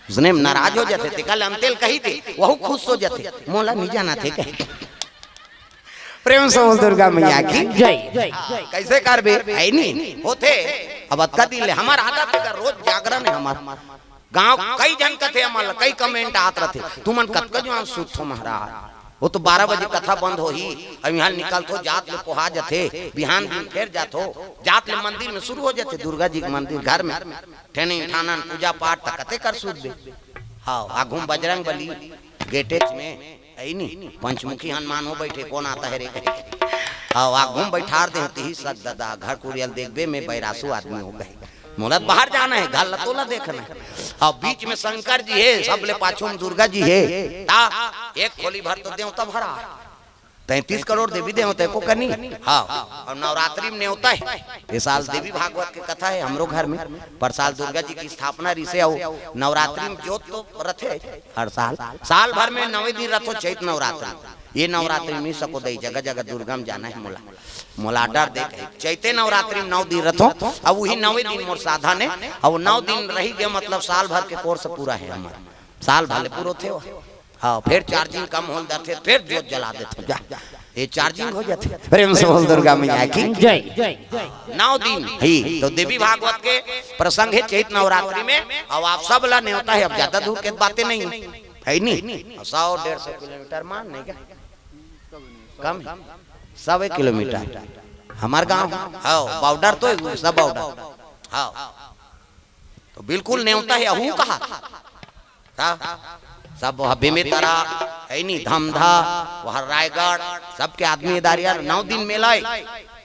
A: उसने नाराज हो जाते थे कल हम तेल कही थे वह खुश हो जाते मोला नहीं जाना थे कहे। प्रेम से बोल दुर्गा मैया की
B: जय जय
A: कैसे करबे है नहीं होते। अब अतका दिल हमार आदत है रोज जागरण है हमार गांव कई जन कथे हमार कई कमेंट आत रहे तुमन कतका जो सुत हो महाराज वो तो 12 बजे कथा बंद हो ही अब यहाँ निकलतो जात ले पोहा जाते बिहान दिन फिर जातो जात ले मंदिर में शुरू हो जाते दुर्गा जी के मंदिर घर में ठेनी ठानन पूजा पाठ तक कते कर सूद दे। हाँ आगू बजरंग बली गेटे में है नहीं पंचमुखी हनुमान हो बैठे कौन आता है रे कहे। हाँ आगू बैठार दे होती ही सद दादा घर कुरियल देखबे में बैरासू आदमी हो गए मोला बाहर जाना है घर लतोला देखना है। और बीच में शंकर जी है सब ले पाछू में दुर्गा जी है ता एक खोली भर तो देवता भरा 33 करोड़ देवी देवता को करनी। हाँ और नवरात्रि में न्योता है इस साल देवी भागवत की कथा है हमरो घर में पर साल दुर्गा जी की स्थापना रिसे आओ नवरात्रि में ज्योत तो रथ है हर साल भर में 9 दिन रथो चैत नवरात्रि ये नवरात्रि में सको दई जगह जगह दुर्गा में जाना है मोला डर देख चैते नवरात्रि में 9 दिन रथो अब वही 9 दिन मोर साधन है और 9 दिन रही गए मतलब साल भर के कोर्स पूरा है हमारा साल भले पूरा थे। हाँ फिर चार्जिंग कम हो जाते फिर जोत जला देते जा ये चार्जिंग हो जाते। प्रेम से बोल दुर्गा मैया की
B: जय जय 9
A: दिन ही तो देवी भागवत के प्रसंग है चैत नवरात्रि में और आप सब ला न्योता है अब ज्यादा दूर के बातें नहीं है नहीं 100-150 किलोमीटर मान नहीं क्या कम 100 किलोमीटर हमार गांव हाँ बॉर्डर तो सब बॉर्डर हाँ तो बिल्कुल न्योता है अहू कहा सब बेमेतरा है नहीं धमधा वहाँ रायगढ़ सबके आदमी दारिया 9 दिन मेला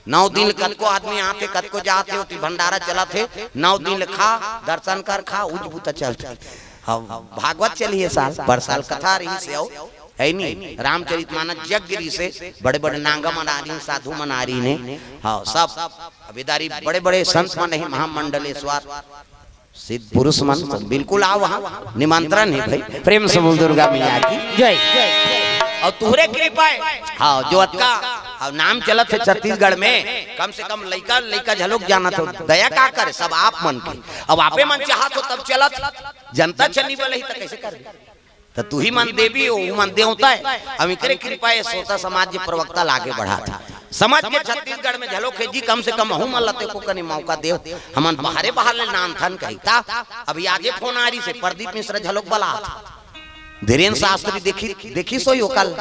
A: 9 दिन कद को आदमी आते कद को जाते होती भंडारा चला थे 9 दिन खा दर्शन कर खा उजबूता चलते। भागवत चलिए साल पर साल कथा रही से आओ है नहीं रामचरितमानस यज्ञ से बड़े बड़े नांगा मनारी साधु मनारी ने हाँ सब अभिदारी बड़े बड़े संत मन है महामंडलेश्वर सिद्ध पुरुष मन बिल्कुल आओ वहाँ निमंत्रण है भाई। प्रेम से बोल दुर्गा मैया की
B: जय
A: और तुहरे कृपा हाँ जो अतका अब नाम चलत है छत्तीसगढ़ में कम से कम लइका झलोक जाना तो दया का करे सब आप मन के अब आपे मन चाहत हो तब चलत जनता चलनी वाले ही तो कैसे कर तो तू ही मन देवी हो मन देवता है हम इकरे कृपा है सोता समाज के प्रवक्ता लागे बढ़ा था समझ के छत्तीसगढ़ में झलोक जी कम से कम हूँ मल्लते को कने मौका दे हमन बाहर ले नाम थन कहता अभी आजे फोन आ रही से प्रदीप मिश्र झलोक बला धीरेन्द्र शास्त्री देखी सोई कल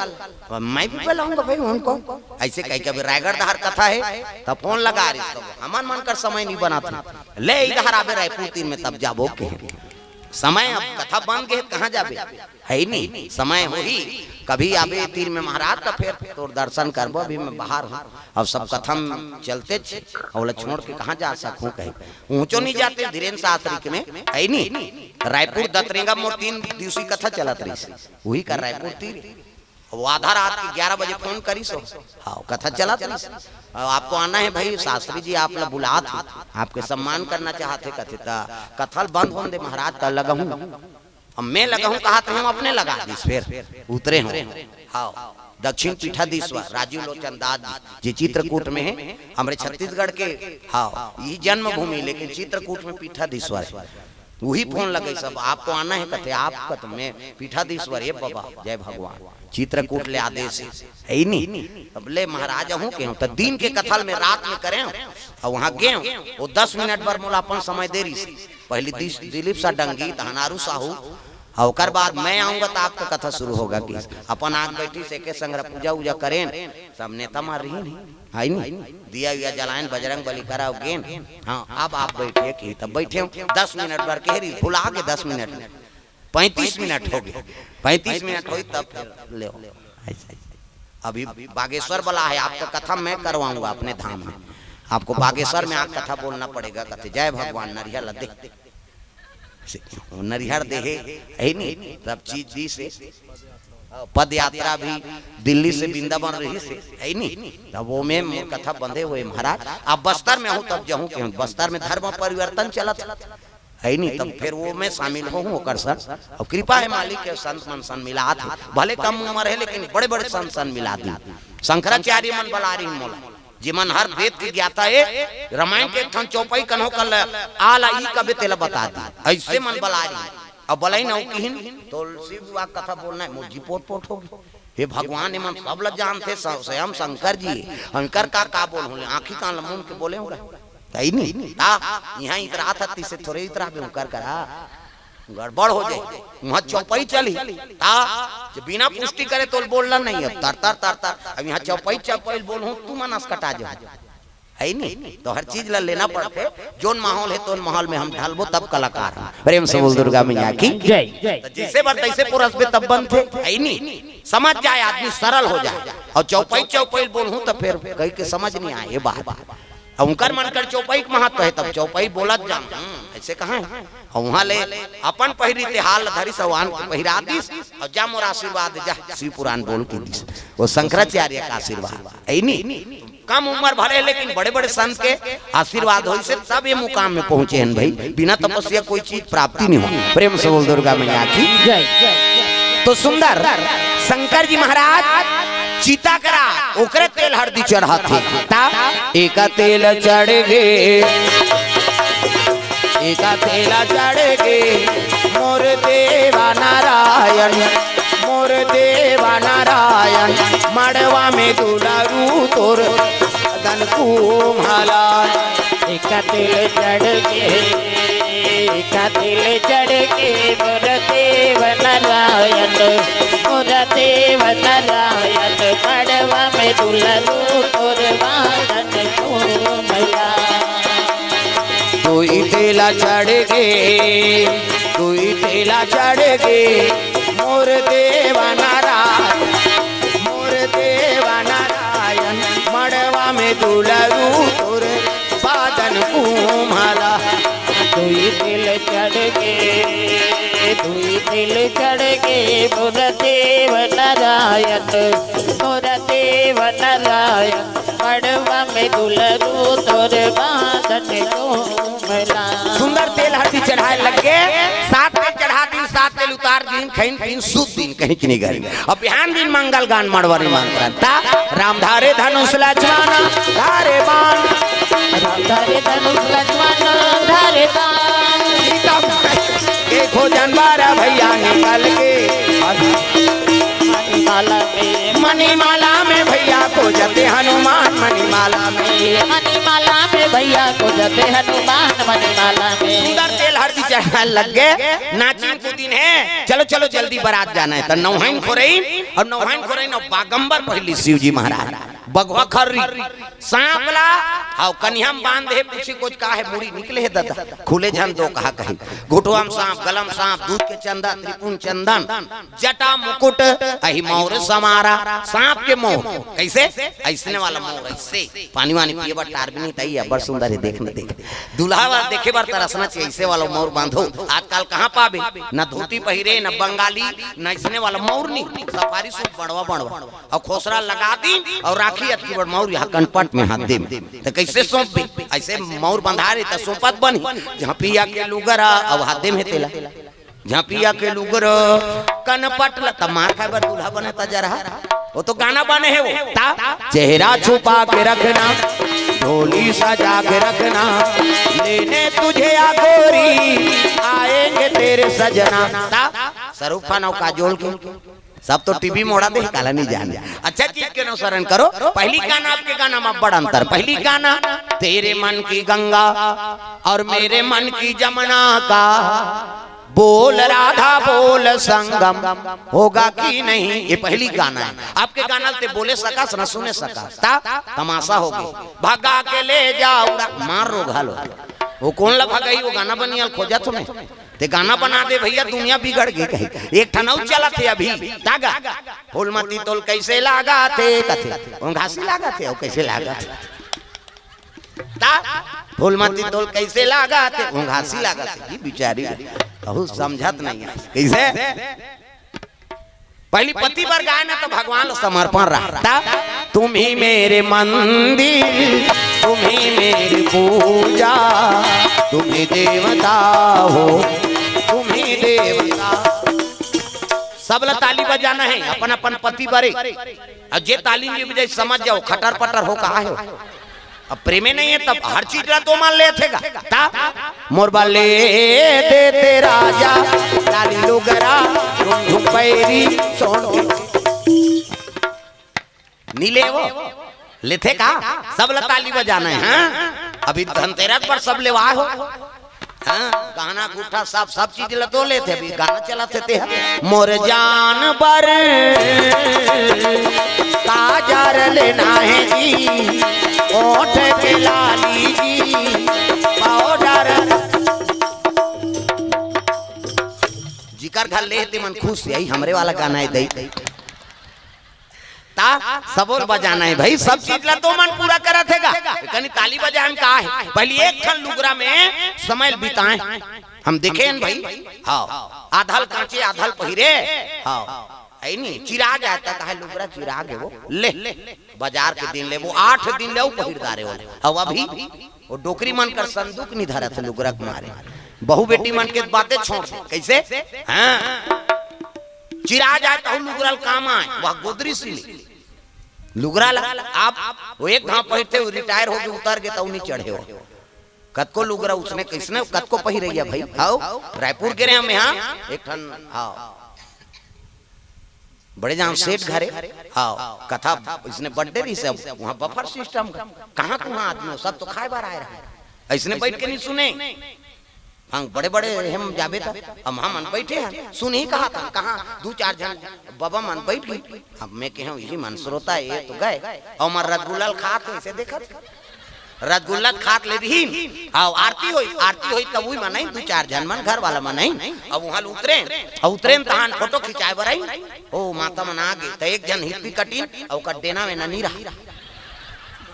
A: मैं भी बुलाऊंगा भाई उनको ऐसे कहीं कभी रायगढ़ दहर कथा है तब फोन लगा रही तो हमन मन कर समय नहीं बना था ले इधर आवे रायपुर 3 में तब जाबो के समय अब कथा बन गए कहाँ जाबे है नहीं समय हो ही कभी आबे 3 में महाराज का फिर तो दर्शन करबो अभी मैं बाहर हूँ अब सब कथम चलते और छोड़ के कहाँ जा सकूँ कहीं ऊंचो नहीं जाते धीरेन्द्र शास्त्री में है नहीं रायपुर दत्तरेंगा मोर 3 दिवसीय कथा चलत रही वही कर रायपुर 3 वो आधा रात के 11 बजे फोन करी सो हाँ कथा चला आपको आना है भाई शास्त्री जी आप लोग बुला थे आपके सम्मान करना चाहते कथे कथल बंद होने दे महाराज का लगा हूँ अब मैं लगा हूँ कहा तो हम अपने लगा दी फिर उतरे हूँ। हाँ दक्षिण पीठाधीश्वर राजीव लोचन दास जी चित्रकूट में है हमारे छत्तीसगढ़ के हाँ ये जन्मभूमि लेकिन चित्रकूट में पीठाधीश्वर है वही फोन लगे सब आपको आना है कथे आपका तो मैं पीठाधीश्वर है बाबा जय भगवान चित्रकूट ले आदेश है ही नहीं अब ले महाराजा हूँ के तो दिन के कथल में रात में करें और वहाँ गए वो 10 मिनट पर मोला अपन समय दे रही पहली दिलीप सा डंगी हनारू साहू और बाद मैं आऊंगा तो आपका कथा शुरू होगा कि अपन आग बैठी से के संग्रह पूजा उजा करें सब नेता मार रही नहीं दिया हुआ जलायन बजरंग बली कराओ गेन हाँ अब आप बैठिए कि तब बैठे 10 मिनट भर के रही भुला के 10 मिनट 35 मिनट हो गए 35 मिनट हुई तब फिर ले अभी बागेश्वर वाला है आपका कथा मैं करवाऊंगा अपने धाम में आपको बागेश्वर में आप कथा बोलना पड़ेगा कथे जय भगवान नरियल दे नरिहर दे है नहीं सब चीज दी से पद यात्रा भी दिल्ली से वृंदावन रही से है नहीं तब वो में कथा बंधे हुए महाराज आप बस्तर में हूँ तब जाऊँ के बस्तर में धर्म परिवर्तन चला है नहीं, तब फिर वो मैं शामिल हो कर सर। और कृपा है मालिक के संत मन सन मिला थे, भले कम उम्र है लेकिन बड़े बड़े संत सन मिला दी। शंकराचार्य मन बलारी मोला जिमन हर वेद की ज्ञाता है, रामायण के ठन चौपाई कन्हो कल आला ई कबे तेला बता दी, ऐसे मन बलारी। अब बलाई न किहिन तुलसी विवाह कथा बोलना है मुझी पोट पोट होगी। हे भगवान मन सब लग जानते स्वयं शंकर जी अंकर का बोल होले आंखी कान लमुन के बोले होगा कहीं नहीं ता यहाँ इतरा था से थोड़े इतरा पे कर करा गड़बड़ हो जाए। वहाँ चौपाई चली ता बिना पुष्टि करे तो बोलना नहीं, अब तर तर तर तर अब यहाँ चौपाई बोल तू मनस कटा जा है नहीं, तो हर चीज ला लेना पड़ते। जोन माहौल है तो माहौल में हम ढालबो तब कलाकार हैं। प्रेम से बोल दुर्गा मैया की जय। जैसे बार तैसे पुरस पे तब बंद थे है नहीं, समझ जाए आदमी सरल हो जाए। और चौपाई बोलूं तो फिर कहीं के समझ नहीं आए ये बात। उनकर मन कर चौपाई के महत्व है तब चौपाई बोला जा ऐसे कहा है। और वहाँ ले अपन पहिरी ते हाल धरी सवान पहिरा दिस और जा मोर आशीर्वाद जा शिव पुराण बोल के दिस, वो शंकराचार्य का आशीर्वाद है नहीं। कम उम्र भरे लेकिन बड़े बड़े संत के आशीर्वाद हो से तब ये मुकाम में पहुंचे हैं भाई। बिना तपस्या कोई चीज प्राप्ति नहीं हो। प्रेम से बोल दुर्गा मैया की जय। तो सुंदर शंकर जी महाराज चीता करा ओकरे तेल हरदी चढ़ा थे ता एका तेल चढ़ गे एका तेल चढ़ गे मोर देवा नारायण मोर देवा नारायण मड़वा में दुलारू तोर दन को माला। एका तेल चढ़ गे एका तेल चढ़ गे मोर देवा नारायण मोर देवा नारायण मड़वा में दुलारू तोर दन को माला। तू तेला चढ़ गे तू तेला चढ़ गे मोर देवा नारायण मोर देवा नारायण मड़वा में दुलारू तोर बादन कुम्हारा। दुई दिल चढ़ गे दुई दिल चढ़ गे मोर देव नारायण मोर देव नारायण मड़वा में दुलारू तोर बादन कुम्हारा। सुंदर तेल हरदी चढ़ाए लग गए, सात तेल चढ़ा दिन सात तेल उतार दिन खैन खैन सुध दिन कहीं की नहीं गई। अब बिहान दिन मंगल गान मड़वारी मांगता राम धारे धनुष लक्ष्मण धारे बाण राम धारे धनुष लक्ष्मण धारे बाण सीता के खोजन बारा भैया निकल के मणिमाला में भैया को जते हनुमान मणिमाला में भैया को जते हनुमान मणिमाला में। सुंदर तेल हरदी चढ़ाने लग गए। नाचिन को दिन है चलो चलो जल्दी बारात जाना है। तो नौहाइन खोरई और बागंबर पहली शिव जी महाराज बगवा खर्री सांपला हाउ कन्हम बांधे पूछी कुछ का है मुड़ी निकले है दादा खुले झन दो कहा कही घुटुआम सांप गलम सांप दूध के चंदा त्रिपुन चंदन जटा मुकुट अहि मोर समारा। सांप के मोर कैसे ऐसने वाला मोर ऐसे पानी वानी पिए बार टार भी नहीं तई बड़ सुंदर है देखने देख दूल्हा वाला देखे बार तरसना चाहिए ऐसे वाला मोर बांधो। आजकल कहाँ पावे न धोती पहिरे न बंगाली न ऐसने वाला मोर नहीं सफारी सूट बड़वा बड़वा और खोसरा लगा दी और राखी अटकी बड़ मोर यहाँ कनपट में हाथ दे तो कैसे सौंप भी ऐसे मोर बंधा रहे तो सौंपत बनी जहाँ पिया के लुगर अब हाथ दे में तेला जहाँ पिया के लुगर कनपट लता मार खाए बर दूल्हा बने ता जरा वो तो गाना बने है वो ता चेहरा छुपा के रखना ढोली सजा के रखना लेने तुझे आ गोरी आएंगे तेरे सजना ता सरूफा नौ काजोल के सब तो टीवी मोड़ा दे काला नहीं जाने। अच्छा चीज के अनुसरण करो। पहली गाना आपके गाना में बड़ा अंतर। पहली गाना तेरे मन की गंगा और मेरे मन की जमुना का बोल राधा बोल संगम होगा कि नहीं ये पहली गाना है। आपके गाना ते बोले सका न सुने सका ता तमाशा हो गई भगा के ले जाओ मार रो घालो वो कौन ला भगाई वो गाना बनिया खोजा तुम्हें ते गाना बना दे भैया दुनिया बिगड़ गई कहीं। एक ठनौ चला थे अभी तागा फूलमती तोल कैसे लागा थे कथे घासी लागा थे और कैसे लागा थे ता फूलमती तोल कैसे लागा थे घासी लागा थे बिचारी बहुत समझत नहीं है कैसे। पहली पति पर गाय ना तो भगवान समर्पण रहा तुम ही मेरे मंदिर, तुम ही मेरी पूजा, तुम ही देवता हो, तुम ही देवता। सबला ताली बजाना है अपन अपन पति बारे। और जे ताली में बजाई समझ जाओ खटर पटर हो कहा है। अब प्रेमे नहीं है तब हर चीज ला तो मान ले थेगा मोरबा ले देते राजा लाली लोगरा झुम पैरी सोन नीले वो लेथे का सब ला ताली बजाना है। हाँ अभी धनतेरस पर सब लेवा हो। हाँ गाना गुठा सब चीज लतो लेते अभी गाना चलाते थे। मोर जान बर काजर लेना है जी, ओठ के लाली जी पाउडर। जिकर घर लेते मन खुश यही हमरे वाला गाना है दई सबोर बजाना है भाई। सब चीज ला तो मन पूरा करा थेगा कनी ताली बजा हम का है। पहले एक ठन लुगरा में समय बिताए हम देखे भाई। हाँ आधल कांचे आधल पहिरे। हाँ है नी चिराग आता कहा लुगरा चिराग है वो ले बाजार के दिन ले वो 8 दिन ले पहिरदारे वो। अब अभी वो डोकरी मन कर संदूक नहीं धरा था लुगरा के मारे। बहु बेटी मन के बातें छोड़ कैसे। हाँ चिरा जाता हूँ लुगरा काम आए वह गोदरी सिली लुगरा आप वो एक घाव पहिरते हो रिटायर हो गए उतर गए तो नहीं चढ़े हो। कत को लुगरा उसने किसने कत को पहिर रही है भाई। आओ रायपुर के रहे हम यहाँ एक ठन। हाँ बड़े जहाँ सेठ घरे। हाँ कथा इसने बर्थडे रही सब वहाँ बफर सिस्टम कहाँ कहाँ आदमी सब तो खाए बार आए रहे इसने बैठ के नहीं सुने। हाँ बड़े बड़े हम जाबे था हम मन बैठे हैं सुन ही कहा था कहाँ 2-4 जन बाबा मन बैठ गई। अब मैं कह यही मन श्रोता है ये तो गए और मर रसगुल्ला खात ऐसे देखा रसगुल्ला खात ले रही। आओ आरती होई तब वही मनाई 2-4 जन मन घर वाला मनाई। अब वहाँ उतरे तहान फोटो खिंचाए बराई। ओ माता मन आ गई तो एक जन हिप्पी कटी और कर देना में नहीं रहा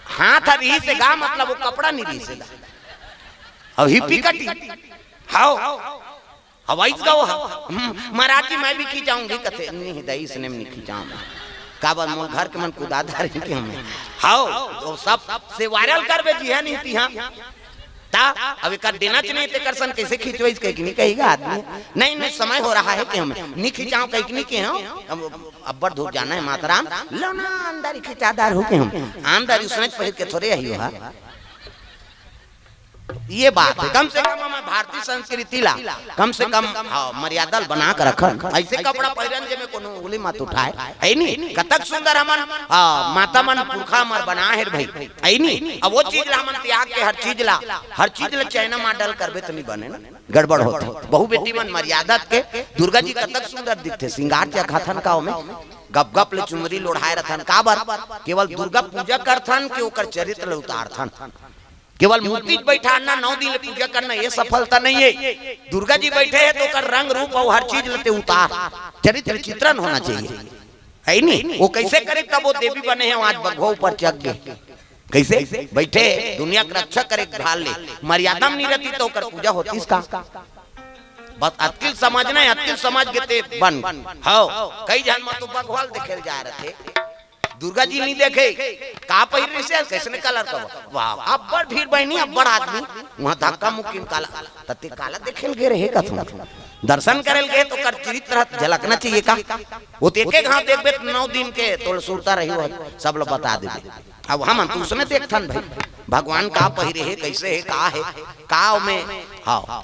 A: हाथ रही से गा मतलब वो कपड़ा नहीं रही से अब हिप्पी कटी। हाओ हवाई गाओ मराठी मैं भी खींचाऊंगी कथे नहीं दई इसने नहीं खींचाऊंगा का बात मोर घर के मन कुदाधार के हमें। हाओ तो सब से वायरल करबे जी है नहीं तिहा ता अभी कर देना चाहिए ते करसन कैसे खींचो इस कहीं नहीं कहेगा आदमी। नहीं समय हो रहा है कि हम नहीं खींचाऊं कहीं नहीं के हो अब बड़ धूप जाना है मातराम लो ना अंदर खींचादार हो के हम अंदर उसने पहिर के थोड़े आई हो। ये बात है कम से कम हमारे भारतीय संस्कृति ला कम से कम मर्यादा बना कर रखन। ऐसे कपड़ा पहरन जे में कोनो उंगली मत उठाए है नी कतक सुंदर हमन माता मन पुरखा मर बना है भाई है नी। अब वो चीज ला हमन त्याग के हर चीज ला चाइना मॉडल करबे तो नहीं बने ना गड़बड़ होते। बहु बेटी मन मर्यादा के दुर्गा जी कतक सुंदर दिखते श्रृंगार च्या खाथन का में गप गप ले चुनरी लोढ़ाए रथन का बार केवल दुर्गा पूजा करथन के ओकर चरित्र ले उतारथन। केवल मूर्ति बैठा ना 9 दिन पूजा करना ये सफलता नहीं है। दुर्गा जी बैठे हैं तो कर रंग रूप और हर चीज लेते उतार चरित्र चित्रण होना चाहिए है नहीं। वो कैसे करे तब वो देवी बने हैं आज बघवा ऊपर चढ़ गए कैसे बैठे दुनिया का रक्षा करे ढाल ले मर्यादा में नहीं रहती तो कर पूजा होती इसका बस अतिल समझना है। अतिल समझ के ते बन हाओ कई जन में तो बघवाल देखे जा रहे थे दुर्गा जी नहीं देखे का पहिर से कैसे कलर का वाह अब बड़ भीड़ बहनी अब बड़ आदमी वहां धक्का मुक्की काला तते काला देखेल गे रहे कथुन दर्शन करेल गए तो कर चरित्र झलकना चाहिए का वो देखे घाव देखबे 9 दिन के तो सुरता रही हो सब लोग बता देबे। अब हम तो उसने देखथन भाई भगवान का पहिरे है कैसे है का में। हाँ